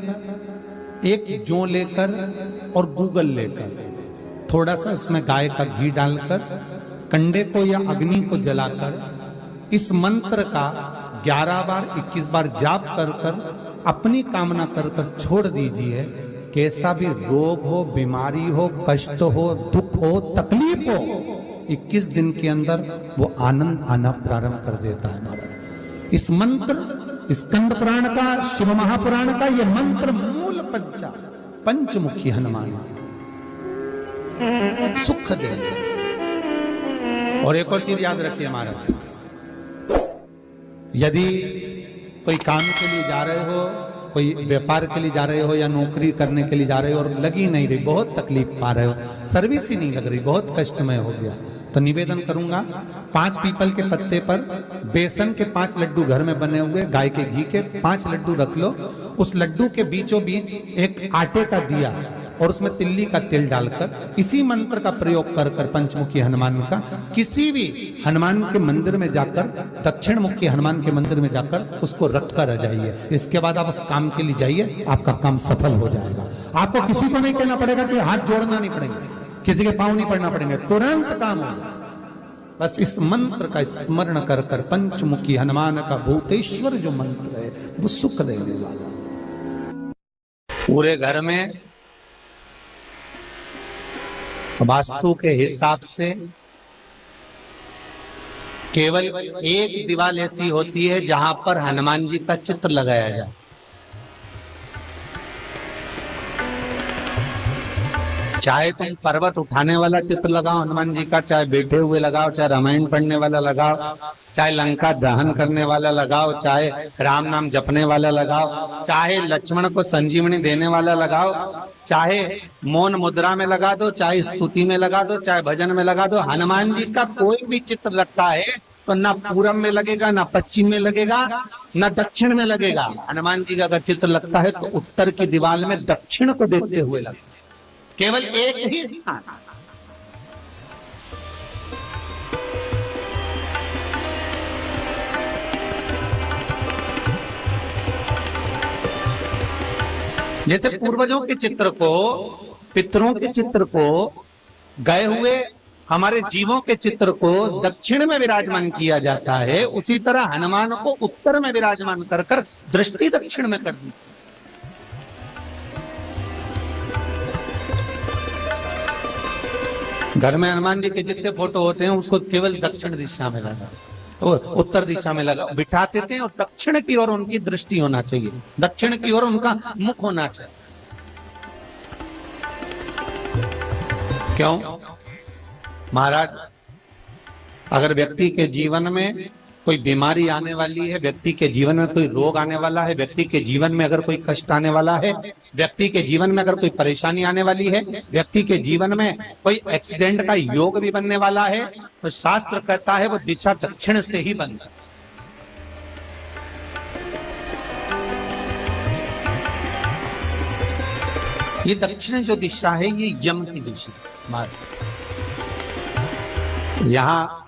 एक जौ लेकर और गूगल लेकर, थोड़ा सा इसमें गाय का घी डालकर, कंडे को या अग्नि को जलाकर इस मंत्र का 11 बार 21 बार जाप कर कर अपनी कामना कर कर छोड़ दीजिए। कैसा भी रोग हो, बीमारी हो, कष्ट हो, दुख हो, तकलीफ हो, 21 दिन के अंदर वो आनंद आना प्रारंभ कर देता है महाराज। इस मंत्र, स्कंद पुराण का, शिव महापुराण का ये मंत्र मूल पंचमुखी हनुमान सुख देंगे। और एक और चीज याद रखिए महाराज, यदि कोई काम के लिए जा रहे हो, कोई व्यापार के लिए जा रहे हो या नौकरी करने के लिए जा रहे हो और लगी नहीं रही, बहुत तकलीफ पा रहे हो, सर्विस ही नहीं लग रही, बहुत कष्टमय हो गया, तो निवेदन करूंगा 5 पीपल के पत्ते पर बेसन के 5 लड्डू घर में बने हुए, गाय के घी के 5 लड्डू रख लो। उस लड्डू के बीचों बीच एक आटे का दिया और उसमें तिल्ली का तेल डालकर इसी मंत्र का प्रयोग कर कर पंचमुखी हनुमान का किसी भी हनुमान के मंदिर में जाकर, दक्षिण मुखी हनुमान के मंदिर में जाकर उसको रख कर आ जाइए। इसके बाद आप उस काम के लिए जाइए, आपका काम सफल हो जाएगा। आपको किसी को नहीं कहना पड़ेगा कि हाथ जोड़ना नहीं पड़ेगा, किसी के पांव नहीं पड़ना पड़ेंगे, तुरंत काम होगा। बस इस मंत्र का स्मरण कर कर पंचमुखी हनुमान का भूतेश्वर जो मंत्र है वो सुख देने वाला। पूरे घर में वास्तु के हिसाब से केवल एक दीवार ऐसी होती है जहां पर हनुमान जी का चित्र लगाया जाए। चाहे तुम पर्वत उठाने वाला चित्र लगाओ हनुमान जी का, चाहे बैठे हुए लगाओ, चाहे रामायण पढ़ने वाला लगाओ, चाहे लंका दहन करने वाला लगाओ, चाहे राम नाम जपने वाला लगाओ, चाहे लक्ष्मण को संजीवनी देने वाला लगाओ, चाहे मौन मुद्रा में लगा दो, चाहे स्तुति में लगा दो, चाहे भजन में लगा दो। हनुमान जी का कोई भी चित्र लगता है तो ना पूरब में लगेगा, ना पश्चिम में लगेगा, ना दक्षिण में लगेगा। हनुमान जी का अगर चित्र लगता है तो उत्तर की दीवार में दक्षिण को देखते हुए लगता है। केवल एक ही स्थान। जैसे पूर्वजों के चित्र को, पितरों के चित्र को, गए हुए हमारे जीवों के चित्र को दक्षिण में विराजमान किया जाता है, उसी तरह हनुमान को उत्तर में विराजमान कर कर दृष्टि दक्षिण में कर दी। घर में हनुमान जी के जितने फोटो होते हैं उसको केवल दक्षिण दिशा में लगा, उत्तर दिशा में लगा बिठाते थे, और दक्षिण की ओर उनकी दृष्टि होना चाहिए, दक्षिण की ओर उनका मुख होना चाहिए। क्यों? महाराज, अगर व्यक्ति के जीवन में कोई बीमारी आने वाली है, व्यक्ति के जीवन में कोई रोग आने वाला है, व्यक्ति के जीवन में अगर कोई कष्ट आने वाला है, व्यक्ति के जीवन में अगर कोई परेशानी आने वाली है, व्यक्ति के जीवन में कोई एक्सीडेंट का योग भी बनने वाला है, तो शास्त्र कहता है वो दिशा दक्षिण से ही बनता है। ये दक्षिण जो दिशा है ये यम की दिशा। यहाँ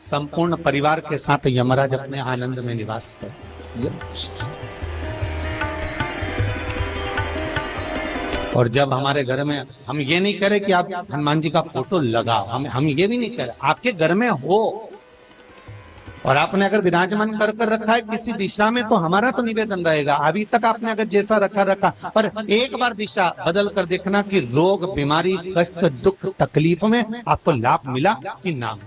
संपूर्ण परिवार के साथ यमराज अपने आनंद में निवास करते। और जब हमारे घर में, हम ये नहीं कह रहे कि आप हनुमान जी का फोटो लगाओ, हम ये भी नहीं कह रहे, आपके घर में हो और आपने अगर विराजमान कर रखा है किसी दिशा में, तो हमारा तो निवेदन रहेगा, अभी तक आपने अगर जैसा रखा, पर एक बार दिशा बदल कर देखना कि रोग, बीमारी, कष्ट, दुख, तकलीफ में आपको लाभ मिला कि ना।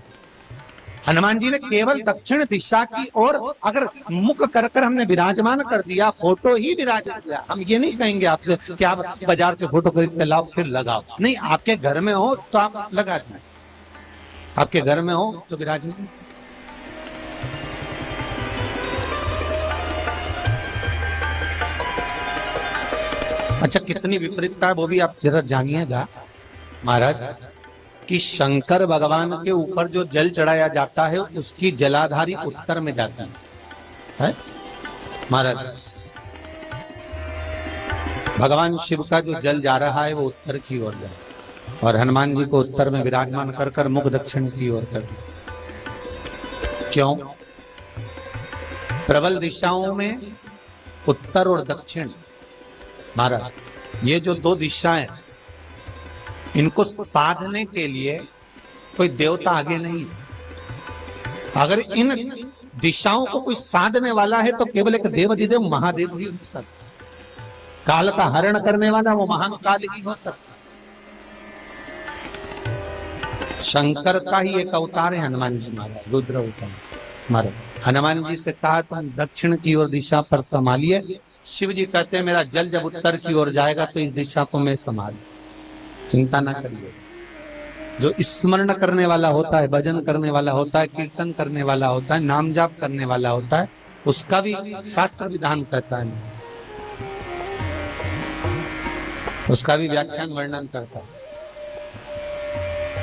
हनुमान जी ने केवल दक्षिण दिशा की ओर अगर मुख कर हमने विराजमान कर दिया, फोटो ही विराजमान किया। हम ये नहीं कहेंगे आपसे कि आप बाजार से फोटो खरीद के लाओ फिर लगाओ, नहीं, आपके घर में हो तो आप लगा दें, आपके घर में हो तो विराजमान। अच्छा, कितनी विपरीतता है वो भी आप जरा जानिएगा महाराज, कि शंकर भगवान के ऊपर जो जल चढ़ाया जाता है उसकी जलाधारी उत्तर में जाती है महाराज। भगवान शिव का जो जल जा रहा है वो उत्तर की ओर जा, और हनुमान जी को उत्तर में विराजमान कर मुख दक्षिण की ओर कर दिया। क्यों? प्रबल दिशाओं में उत्तर और दक्षिण महाराज, ये जो दो दिशाएं, इनको साधने के लिए कोई देवता आगे नहीं। अगर इन दिशाओं को कोई साधने वाला है तो केवल एक देवाधिदेव महादेव ही हो सकता। काल का हरण करने वाला वो महान काल ही हो सकता। शंकर का ही एक अवतार है हनुमान जी महाराज, रुद्र अवतार महाराज। हनुमान जी से कहा तुम दक्षिण की ओर दिशा पर संभालिए, शिव जी कहते हैं मेरा जल जब उत्तर की ओर जाएगा तो इस दिशा को मैं संभाल, चिंता ना करिए। जो स्मरण करने वाला होता है, भजन करने वाला होता है, कीर्तन करने वाला होता है, नाम जाप करने वाला होता है, उसका भी शास्त्र विधान कहता है, उसका भी व्याख्यान वर्णन करता है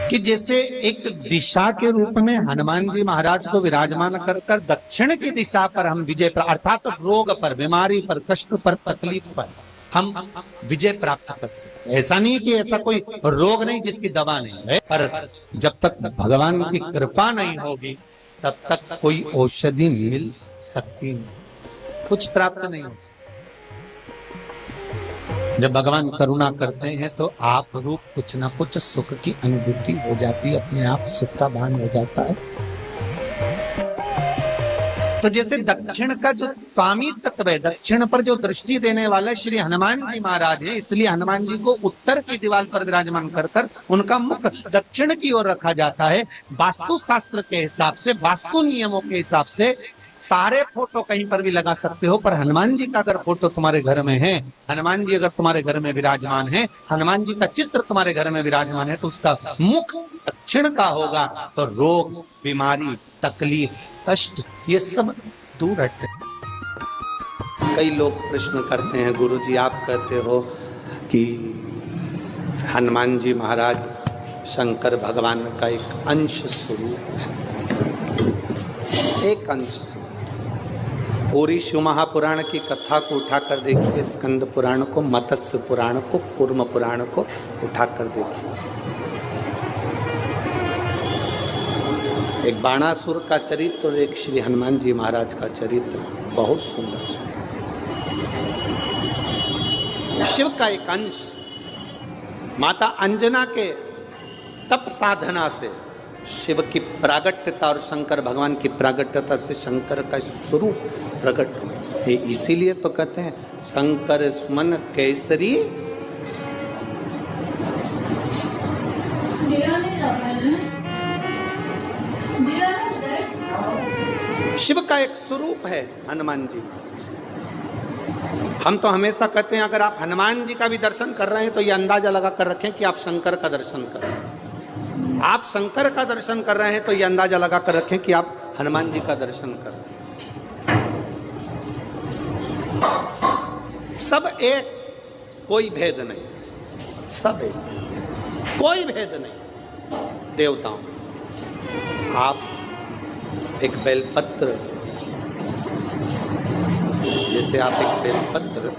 कि जैसे एक दिशा के रूप में हनुमान जी महाराज को विराजमान कर दक्षिण की दिशा पर हम विजय पर, अर्थात रोग पर, बीमारी पर, कष्ट पर, तकलीफ पर हम विजय प्राप्त कर सकते। ऐसा नहीं कि ऐसा कोई रोग नहीं जिसकी दवा नहीं है, पर जब तक भगवान की कृपा नहीं होगी तब तक कोई औषधि मिल सकती नहीं, कुछ प्राप्त नहीं हो सकता। जब भगवान करुणा करते हैं तो आप रूप कुछ ना कुछ सुख की अनुभूति हो जाती है, अपने आप सुख का भान हो जाता है। तो जैसे दक्षिण का जो स्वामी तत्व है, दक्षिण पर जो दृष्टि देने वाला श्री हनुमान जी महाराज है, इसलिए हनुमान जी को उत्तर की दीवार पर विराजमान कर उनका मुख दक्षिण की ओर रखा जाता है। वास्तु शास्त्र के हिसाब से, वास्तु नियमों के हिसाब से सारे फोटो कहीं पर भी लगा सकते हो, पर हनुमान जी का अगर फोटो तुम्हारे घर में है, हनुमान जी अगर तुम्हारे घर में विराजमान है, हनुमान जी का चित्र तुम्हारे घर में विराजमान है, तो उसका मुख दक्षिण का होगा, तो रोग, बीमारी, तकलीफ, कष्ट ये सब दूर हटते। कई लोग प्रश्न करते हैं, गुरुजी आप कहते हो कि हनुमान जी महाराज शंकर भगवान का एक अंश स्वरूप है, एक अंश। पूरी शिव महापुराण की कथा को उठाकर देखिए, स्कंद पुराण को, मत्स्य पुराण को, कूर्म पुराण को उठाकर देखिए। एक बाणासुर का चरित्र और एक श्री हनुमान जी महाराज का चरित्र, बहुत सुंदर। शिव का एक अंश माता अंजना के तप साधना से शिव की प्रागट्यता और शंकर भगवान की प्रागट्यता से शंकर का स्वरूप प्रकट हुआ। ये इसीलिए तो कहते हैं शंकर सुमन केसरी। शिव का एक स्वरूप है हनुमान जी। हम तो हमेशा कहते हैं अगर आप हनुमान जी का भी दर्शन कर रहे हैं तो ये अंदाजा लगा कर रखें कि आप शंकर का दर्शन कर रहे हैं। आप शंकर का दर्शन कर रहे हैं तो ये अंदाजा लगा कर रखें कि आप हनुमान जी का दर्शन कर रहे हैं। सब एक, कोई भेद नहीं, सब एक, कोई भेद नहीं। देवताओं, आप एक बेलपत्र, जैसे आप एक बेलपत्र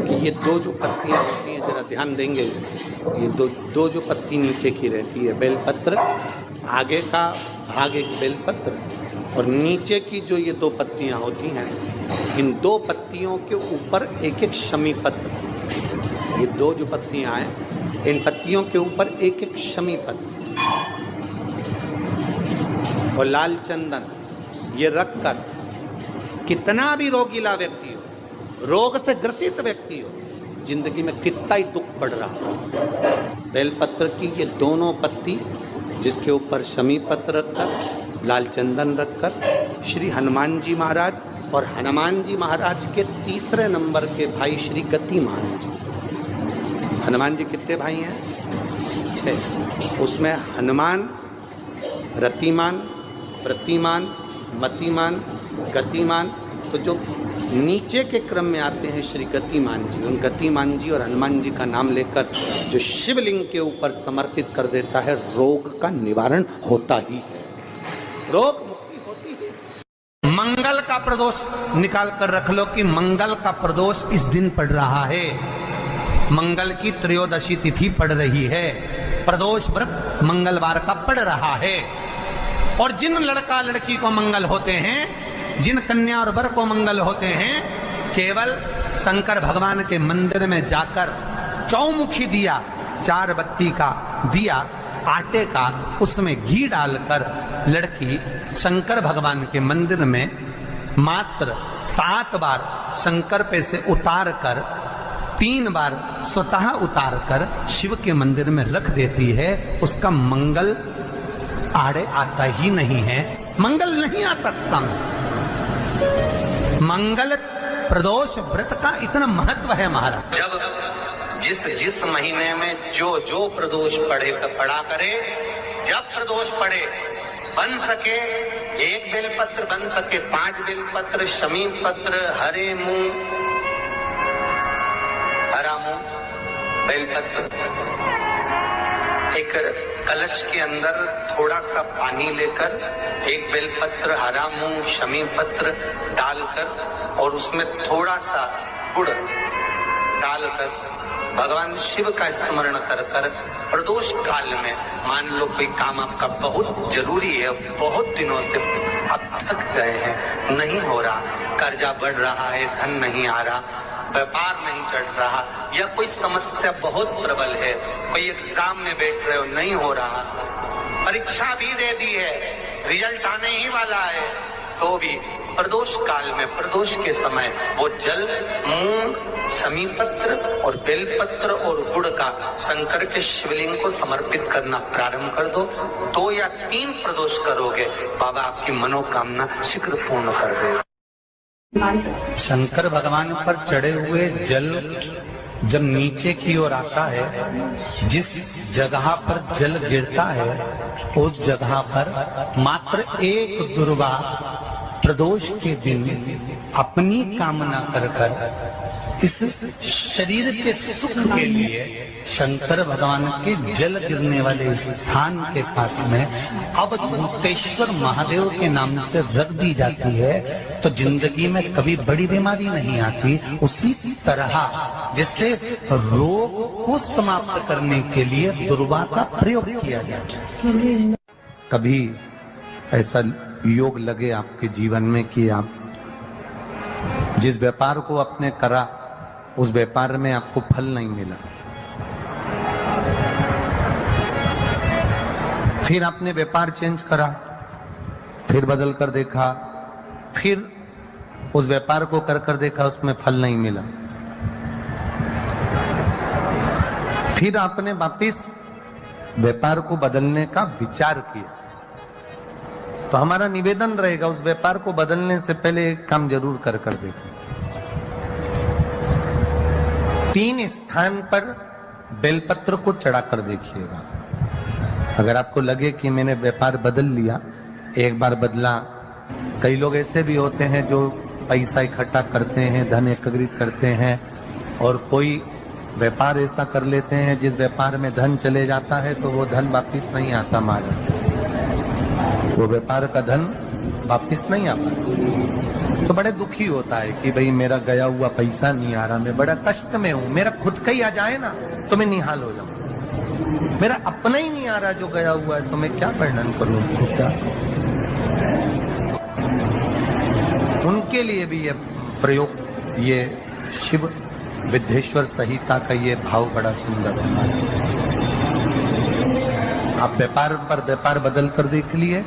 कि ये दो जो पत्तियां होती हैं, जरा ध्यान देंगे, ये दो जो पत्ती नीचे की रहती है बेलपत्र, आगे का भाग एक बेलपत्र और नीचे की जो ये दो पत्तियां होती हैं, इन दो पत्तियों के ऊपर एक एक शमी पत्र। ये दो जो पत्तियां हैं, इन पत्तियों के ऊपर एक एक शमी पत्र और लाल चंदन ये रखकर कितना भी रोगीला व्यक्ति हो, रोग से ग्रसित व्यक्ति हो, जिंदगी में कितना ही दुख पड़ रहा हो, बेलपत्र की ये दोनों पत्ती जिसके ऊपर शमी पत्र रखकर, लाल चंदन रखकर श्री हनुमान जी महाराज और हनुमान जी महाराज के तीसरे नंबर के भाई श्री गतिमान जी। हनुमान जी कितने भाई हैं? 6। उसमें हनुमान, रतिमान, प्रतिमान, मतिमान, गतिमान, तो जो नीचे के क्रम में आते हैं श्री गतिमान जी, उन गतिमान जी और हनुमान जी का नाम लेकर जो शिवलिंग के ऊपर समर्पित कर देता है, रोग का निवारण होता ही है, रोग मुक्ति होती है। मंगल का प्रदोष निकाल कर रख लो कि मंगल का प्रदोष इस दिन पड़ रहा है, मंगल की त्रयोदशी तिथि पड़ रही है, प्रदोष व्रत मंगलवार का पड़ रहा है। और जिन लड़का लड़की को मंगल होते हैं, जिन कन्या और वर को मंगल होते हैं, केवल शंकर भगवान के मंदिर में जाकर चौमुखी दिया, 4 बत्ती का दिया आटे का, उसमें घी डालकर लड़की शंकर भगवान के मंदिर में मात्र 7 बार शंकर पे से उतार कर 3 बार स्वतः उतार कर शिव के मंदिर में रख देती है, उसका मंगल आड़े आता ही नहीं है, मंगल नहीं आता सामने। मंगल प्रदोष व्रत का इतना महत्व है महाराज। जब जिस महीने में जो प्रदोष पड़ा करे, जब प्रदोष पड़े, बन सके 1 बेलपत्र, बन सके 5 बेलपत्र, शमी पत्र, हरे मूंग, हरा मूंग, बेलपत्र, एक कलश के अंदर थोड़ा सा पानी लेकर 1 बेलपत्र, हरा मूंग, शमी पत्र डालकर और उसमें थोड़ा सा गुड़ डालकर भगवान शिव का स्मरण कर कर प्रदोष काल में, मान लो कोई काम आपका बहुत जरूरी है, बहुत दिनों से आप थक गए हैं, नहीं हो रहा, कर्जा बढ़ रहा है, धन नहीं आ रहा, व्यापार नहीं चढ़ रहा, या कोई समस्या बहुत प्रबल है, कोई एग्जाम में बैठ रहे हो, नहीं हो रहा, परीक्षा भी दे दी है, रिजल्ट आने ही वाला है, तो भी प्रदोष काल में, प्रदोष के समय वो जल, मूंग, शमी पत्र और बेलपत्र और गुड़ का शंकर के शिवलिंग को समर्पित करना प्रारंभ कर दो। 2 या 3 प्रदोष करोगे, बाबा आपकी मनोकामना शीघ्र पूर्ण कर देगा। शंकर भगवान पर चढ़े हुए जल जब नीचे की ओर आता है, जिस जगह पर जल गिरता है उस जगह पर मात्र 1 दुर्गा प्रदोष के दिन अपनी कामना कर इस शरीर के सुख के लिए शंकर भगवान के जल गिरने वाले स्थान के पास में अवधूतेश्वर महादेव के नाम से रख दी जाती है तो जिंदगी में कभी बड़ी बीमारी नहीं आती। उसी तरह जिससे रोग को समाप्त करने के लिए दुर्वा का प्रयोग किया जाए। कभी ऐसा योग लगे आपके जीवन में कि आप जिस व्यापार को आपने करा उस व्यापार में आपको फल नहीं मिला, फिर आपने व्यापार चेंज करा, फिर बदल कर देखा, फिर उस व्यापार को कर देखा, उसमें फल नहीं मिला, फिर आपने वापिस व्यापार को बदलने का विचार किया, तो हमारा निवेदन रहेगा उस व्यापार को बदलने से पहले एक काम जरूर कर देखो। 3 स्थान पर बेलपत्र को चढ़ाकर देखिएगा। अगर आपको लगे कि मैंने व्यापार बदल लिया, एक बार बदला, कई लोग ऐसे भी होते हैं जो पैसा इकट्ठा करते हैं, धन एकत्रित करते हैं और कोई व्यापार ऐसा कर लेते हैं जिस व्यापार में धन चले जाता है तो वो धन वापिस नहीं आता, वो व्यापार का धन वापिस नहीं आता, तो बड़े दुखी होता है कि भाई मेरा गया हुआ पैसा नहीं आ रहा, मैं बड़ा कष्ट में हूं, मेरा खुद का ही आ जाए ना तो मैं निहाल हो जाऊं, मेरा अपना ही नहीं आ रहा जो गया हुआ है तो मैं क्या वर्णन करूं उसको, क्या। उनके लिए भी ये प्रयोग, ये शिव विद्येश्वर संहिता का ये भाव बड़ा सुंदर है। आप व्यापार पर व्यापार बदल कर देख लिए,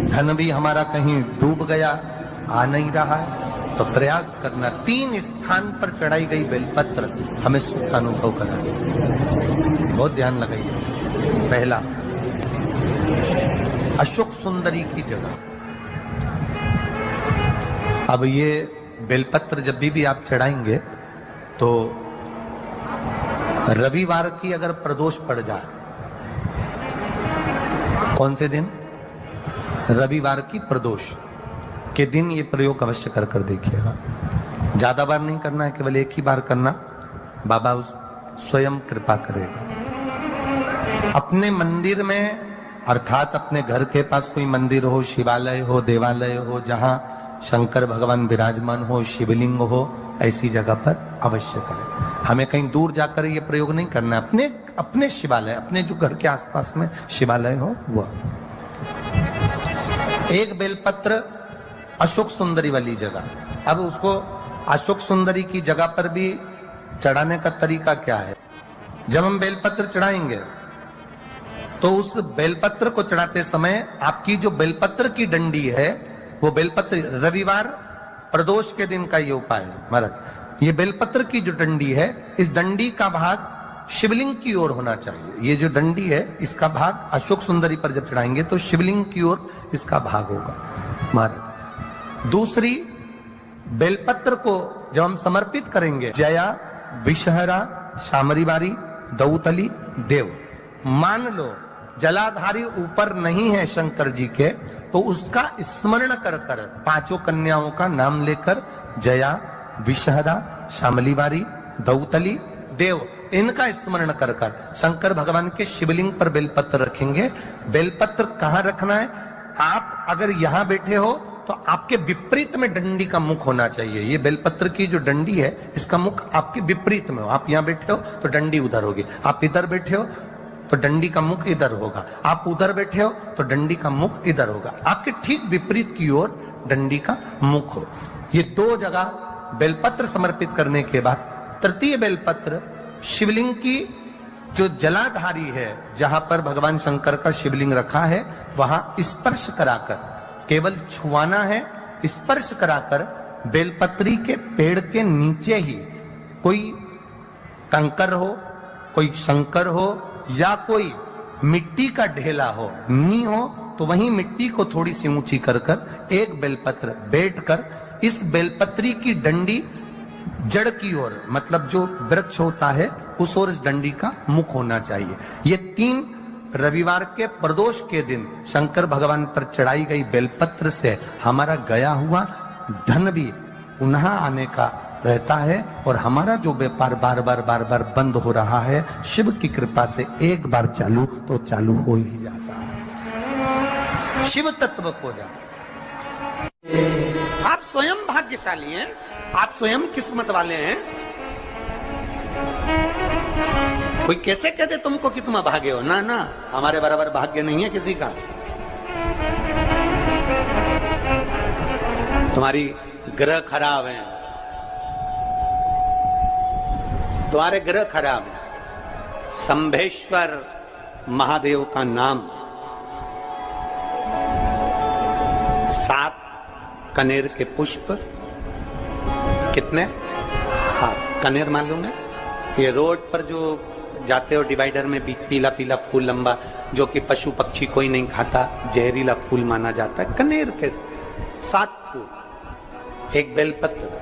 धन भी हमारा कहीं डूब गया, आ नहीं रहा है, तो प्रयास करना 3 स्थान पर चढ़ाई गई बेलपत्र हमें सुख का अनुभव कराए। बहुत ध्यान लगाइए। पहला, अशोक सुंदरी की जगह। अब ये बेलपत्र जब भी आप चढ़ाएंगे तो रविवार की अगर प्रदोष पड़ जाए, कौन से दिन? रविवार की प्रदोष के दिन ये प्रयोग अवश्य कर देखिएगा। ज्यादा बार नहीं करना है, केवल एक ही बार करना, बाबा स्वयं कृपा करेगा। अपने मंदिर में अर्थात अपने घर के पास कोई मंदिर हो, शिवालय हो, देवालय हो, जहां शंकर भगवान विराजमान हो, शिवलिंग हो, ऐसी जगह पर अवश्य करें। हमें कहीं दूर जाकर ये प्रयोग नहीं करना है, अपने शिवालय, अपने जो घर के आसपास में शिवालय हो वह। एक बेलपत्र अशोक सुंदरी वाली जगह। अब उसको अशोक सुंदरी की जगह पर भी चढ़ाने का तरीका क्या है? जब हम बेलपत्र चढ़ाएंगे तो उस बेलपत्र को चढ़ाते समय आपकी जो बेलपत्र की डंडी है वो बेलपत्र, रविवार प्रदोष के दिन का ये उपाय है महाराज। ये बेलपत्र की जो डंडी है, इस डंडी का भाग शिवलिंग की ओर होना चाहिए। ये जो डंडी है इसका भाग अशोक सुंदरी पर जब चढ़ाएंगे तो शिवलिंग की ओर इसका भाग होगा महाराज। दूसरी, बेलपत्र को जब हम समर्पित करेंगे, जया, विषहरा, शामरीवारी, दौतली, देव, मान लो जलाधारी ऊपर नहीं है शंकर जी के, तो उसका स्मरण कर 5 कन्याओं का नाम लेकर जया, विषहरा, शामलीवारी, दौतली, देव, इनका स्मरण कर शंकर भगवान के शिवलिंग पर बेलपत्र रखेंगे। बेलपत्र कहां रखना है? आप अगर यहां बैठे हो तो आपके विपरीत में डंडी का मुख होना चाहिए। ये बेलपत्र की जो डंडी है इसका मुख आपके विपरीत में हो। आप यहां बैठे हो तो डंडी उधर होगी, आप इधर बैठे हो तो डंडी का मुख इधर होगा, आप उधर बैठे हो तो डंडी का मुख इधर होगा। आपके ठीक विपरीत की ओर डंडी का मुख हो। ये 2 जगह बेलपत्र समर्पित करने के बाद तृतीय बेलपत्र शिवलिंग की जो जलाधारी है, जहां पर भगवान शंकर का शिवलिंग रखा है, वहां स्पर्श कराकर, केवल छुआना है, स्पर्श कराकर बेलपत्री के पेड़ के नीचे ही कोई कंकर हो, कोई शंकर हो या कोई मिट्टी का ढेला हो, नी हो, तो वहीं मिट्टी को थोड़ी सी ऊंची कर एक बेलपत्र बैठकर इस बेलपत्री की डंडी जड़ की ओर, मतलब जो वृक्ष होता है उस ओर इस डंडी का मुख होना चाहिए। ये 3 रविवार के प्रदोष के दिन शंकर भगवान पर चढ़ाई गई बेलपत्र से हमारा गया हुआ धन भी पुनः आने का रहता है। और हमारा जो व्यापार बार बार बंद हो रहा है, शिव की कृपा से एक बार चालू तो चालू हो ही जाता है, शिव तत्व को जाता। आप स्वयं भाग्यशाली हैं, आप स्वयं किस्मत वाले हैं। कोई कैसे कहते तुमको कि तुम अभागे हो? ना ना, हमारे बराबर भाग्य नहीं है किसी का। तुम्हारी ग्रह खराब है, तुम्हारे ग्रह खराब है। शंभेश्वर महादेव का नाम 7 कनेर के पुष्प, कितने? 7 कनेर मालूम है? ये रोड पर जो जाते हो डिवाइडर में पीला पीला फूल लंबा, जो कि पशु पक्षी कोई नहीं खाता, जहरीला फूल माना जाता है। कनेर के 7 फूल, एक बेलपत्र।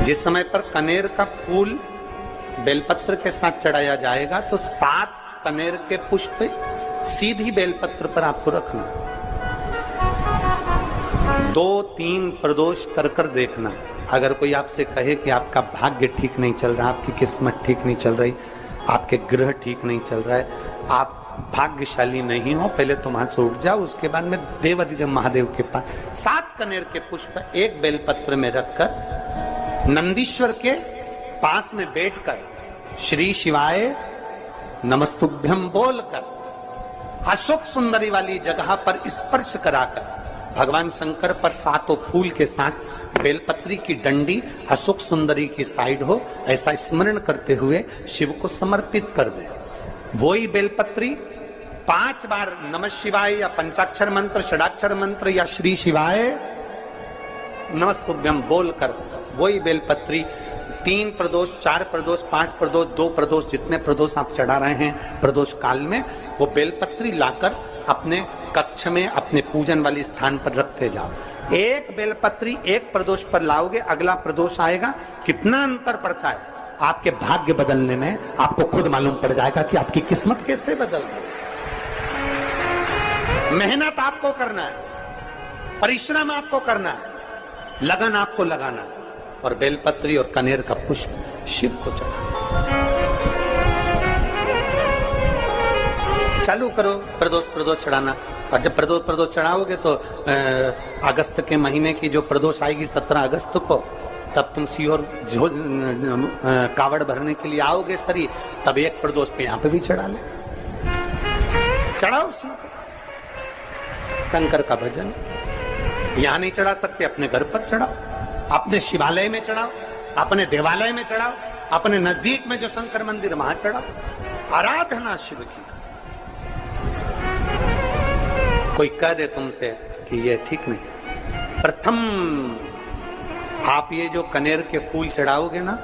जिस समय पर कनेर का फूल बेलपत्र के साथ चढ़ाया जाएगा तो 7 कनेर के पुष्प सीधी बेलपत्र पर आपको रखना। 2-3 प्रदोष कर कर देखना। अगर कोई आपसे कहे कि आपका भाग्य ठीक नहीं चल रहा, आपकी किस्मत ठीक नहीं चल रही, आपके ग्रह ठीक नहीं चल रहा है, आप भाग्यशाली नहीं हो, पहले तुम वहां से उठ जाओ। उसके बाद में देवाधिदेव महादेव के पास 7 कनेर के पुष्प एक बेलपत्र में रखकर नंदीश्वर के पास में बैठकर श्री शिवाय नमस्तुभ्यम बोलकर अशोक सुंदरी वाली जगह पर स्पर्श कराकर भगवान शंकर पर 7 फूल के साथ बेलपत्री की डंडी अशोक सुंदरी की साइड हो, ऐसा स्मरण करते हुए शिव को समर्पित कर दे। वही बेलपत्री 5 बार नमः शिवाय या पंचाक्षर मंत्र, षडाक्षर मंत्र या श्री शिवाय नमस्तुभ्यम बोलकर वही बेलपत्री 3 प्रदोष, 4 प्रदोष, 5 प्रदोष, 2 प्रदोष, जितने प्रदोष आप चढ़ा रहे हैं प्रदोष काल में, वो बेलपत्री लाकर अपने कक्ष में अपने पूजन वाले स्थान पर रखते जाओ। एक बेलपत्री एक प्रदोष पर लाओगे, अगला प्रदोष आएगा, कितना अंतर पड़ता है आपके भाग्य बदलने में, आपको खुद मालूम पड़ जाएगा कि आपकी किस्मत कैसे बदल गई। मेहनत आपको करना है, परिश्रम आपको करना है, लगन आपको लगाना है, और बेलपत्री और कनेर का पुष्प शिव को चढ़ाना। चालू करो प्रदोष चढ़ाना। और जब प्रदोष चढ़ाओगे तो अगस्त के महीने की जो प्रदोष आएगी 17 अगस्त को, तब तुम सीहोर कावड़ भरने के लिए आओगे सरी, तब एक प्रदोष पे यहाँ पे भी चढ़ा ले, चढ़ाओ शंकर का भजन। यहाँ नहीं चढ़ा सकते, अपने घर पर चढ़ाओ, अपने शिवालय में चढ़ाओ, अपने देवालय में चढ़ाओ, अपने नजदीक में जो शंकर मंदिर वहां चढ़ाओ। आराधना शिव की। कोई कह दे तुमसे कि ये ठीक नहीं, प्रथम आप ये जो कनेर के फूल चढ़ाओगे ना,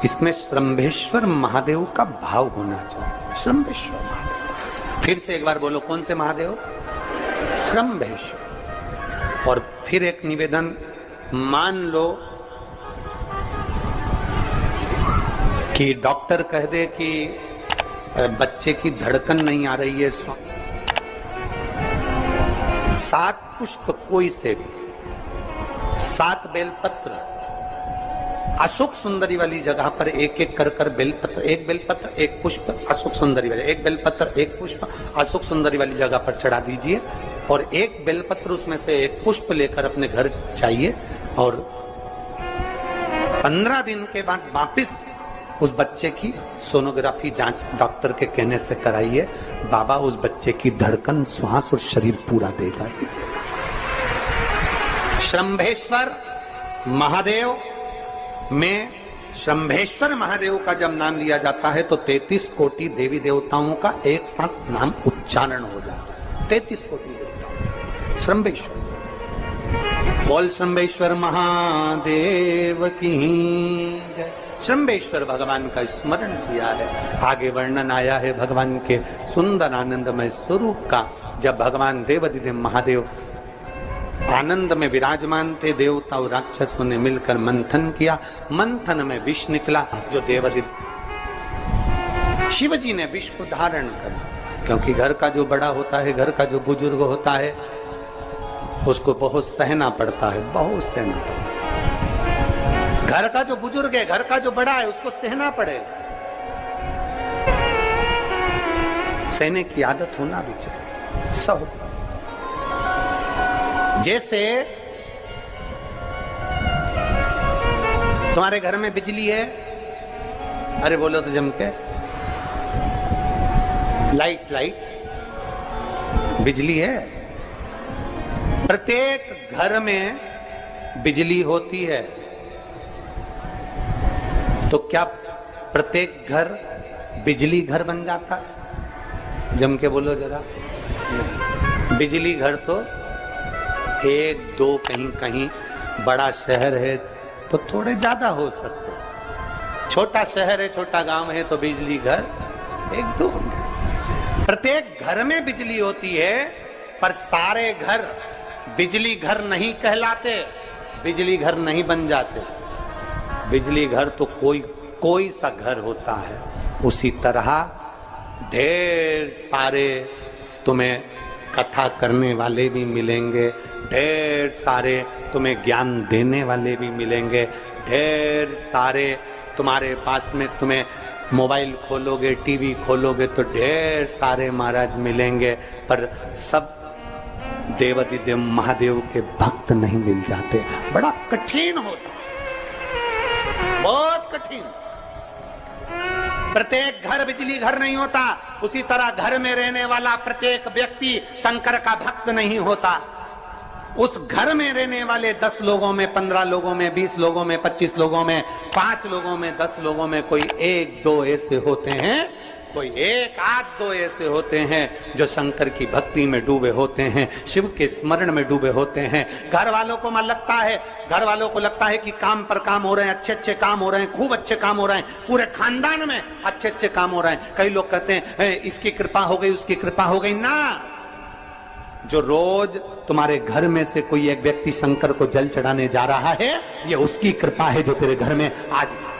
इसमें श्रंभेश्वर महादेव का भाव होना चाहिए। श्रंभेश्वर महादेव, फिर से एक बार बोलो, कौन से महादेव? श्रंभेश्वर। और फिर एक निवेदन, मान लो कि डॉक्टर कह दे कि बच्चे की धड़कन नहीं आ रही है, 7 पुष्प कोई से भी, 7 बेलपत्र अशोक सुंदरी वाली जगह पर एक एक कर बेलपत्र, एक बेलपत्र एक पुष्प अशोक सुंदरी वाली, एक बेलपत्र एक पुष्प अशोक सुंदरी वाली जगह पर चढ़ा दीजिए, और एक बेलपत्र उसमें से एक पुष्प लेकर अपने घर चाहिए, और 15 दिन के बाद वापिस उस बच्चे की सोनोग्राफी जांच डॉक्टर के कहने से कराइए। बाबा उस बच्चे की धड़कन, श्वास और शरीर पूरा देगा। श्रंभेश्वर महादेव में श्रंभेश्वर महादेव का जब नाम लिया जाता है तो 33 कोटि देवी देवताओं का एक साथ नाम उच्चारण हो जाता है। 33 कोटि देवता श्रंभेश्वर। बोल श्रंभेश्वर महादेव की जय। श्रंभेश्वर भगवान का स्मरण किया है। आगे वर्णन आया है भगवान के सुंदर आनंदमय स्वरूप का। जब भगवान देवाधिदेव महादेव आनंद में विराजमान थे, देवता और राक्षसों ने मिलकर मंथन किया। मंथन में विष निकला, जो देवाधिदेव शिव जी ने विष को धारण करा, क्योंकि घर का जो बड़ा होता है, घर का जो बुजुर्ग होता है, उसको बहुत सहना पड़ता है, बहुत सहना पड़ता है। घर का जो बुजुर्ग है, घर का जो बड़ा है, उसको सहना पड़ेगा। सहने की आदत होना भी चाहिए सब। जैसे तुम्हारे घर में बिजली है, अरे बोलो तो जम के, लाइट बिजली है। प्रत्येक घर में बिजली होती है, तो क्या प्रत्येक घर बिजली घर बन जाता है? जम के बोलो जरा। नहीं। बिजली घर तो एक दो, कहीं कहीं बड़ा शहर है तो थोड़े ज्यादा हो सकते, छोटा शहर है, छोटा गांव है तो बिजली घर एक दो होंगे। प्रत्येक घर में बिजली होती है, पर सारे घर बिजली घर नहीं कहलाते, बिजली घर नहीं बन जाते। बिजली घर तो कोई सा घर होता है। उसी तरह ढेर सारे तुम्हें कथा करने वाले भी मिलेंगे, ढेर सारे तुम्हें ज्ञान देने वाले भी मिलेंगे, ढेर सारे तुम्हारे पास में, तुम्हें मोबाइल खोलोगे, टीवी खोलोगे तो ढेर सारे महाराज मिलेंगे, पर सब देवाधिदेव महादेव के भक्त नहीं मिल जाते। बड़ा कठिन होता, बहुत कठिन। प्रत्येक घर बिजली घर नहीं होता, उसी तरह घर में रहने वाला प्रत्येक व्यक्ति शंकर का भक्त नहीं होता। उस घर में रहने वाले 10 लोगों में, 15 लोगों में, 20 लोगों में, 25 लोगों में, 5 लोगों में, 10 लोगों में कोई 1-2 ऐसे होते हैं, कोई 1-8-2 ऐसे होते हैं जो शंकर की भक्ति में डूबे होते हैं, शिव के स्मरण में डूबे होते हैं। घर वालों को लगता है कि काम पर काम हो रहे हैं, अच्छे काम हो रहे हैं, खूब अच्छे काम हो रहे हैं, पूरे खानदान में अच्छे काम हो रहे हैं। कई लोग कहते हैं इसकी कृपा हो गई, उसकी कृपा हो गई ना। जो रोज तुम्हारे घर में से कोई एक व्यक्ति शंकर को जल चढ़ाने जा रहा है, ये उसकी कृपा है जो तेरे घर में आज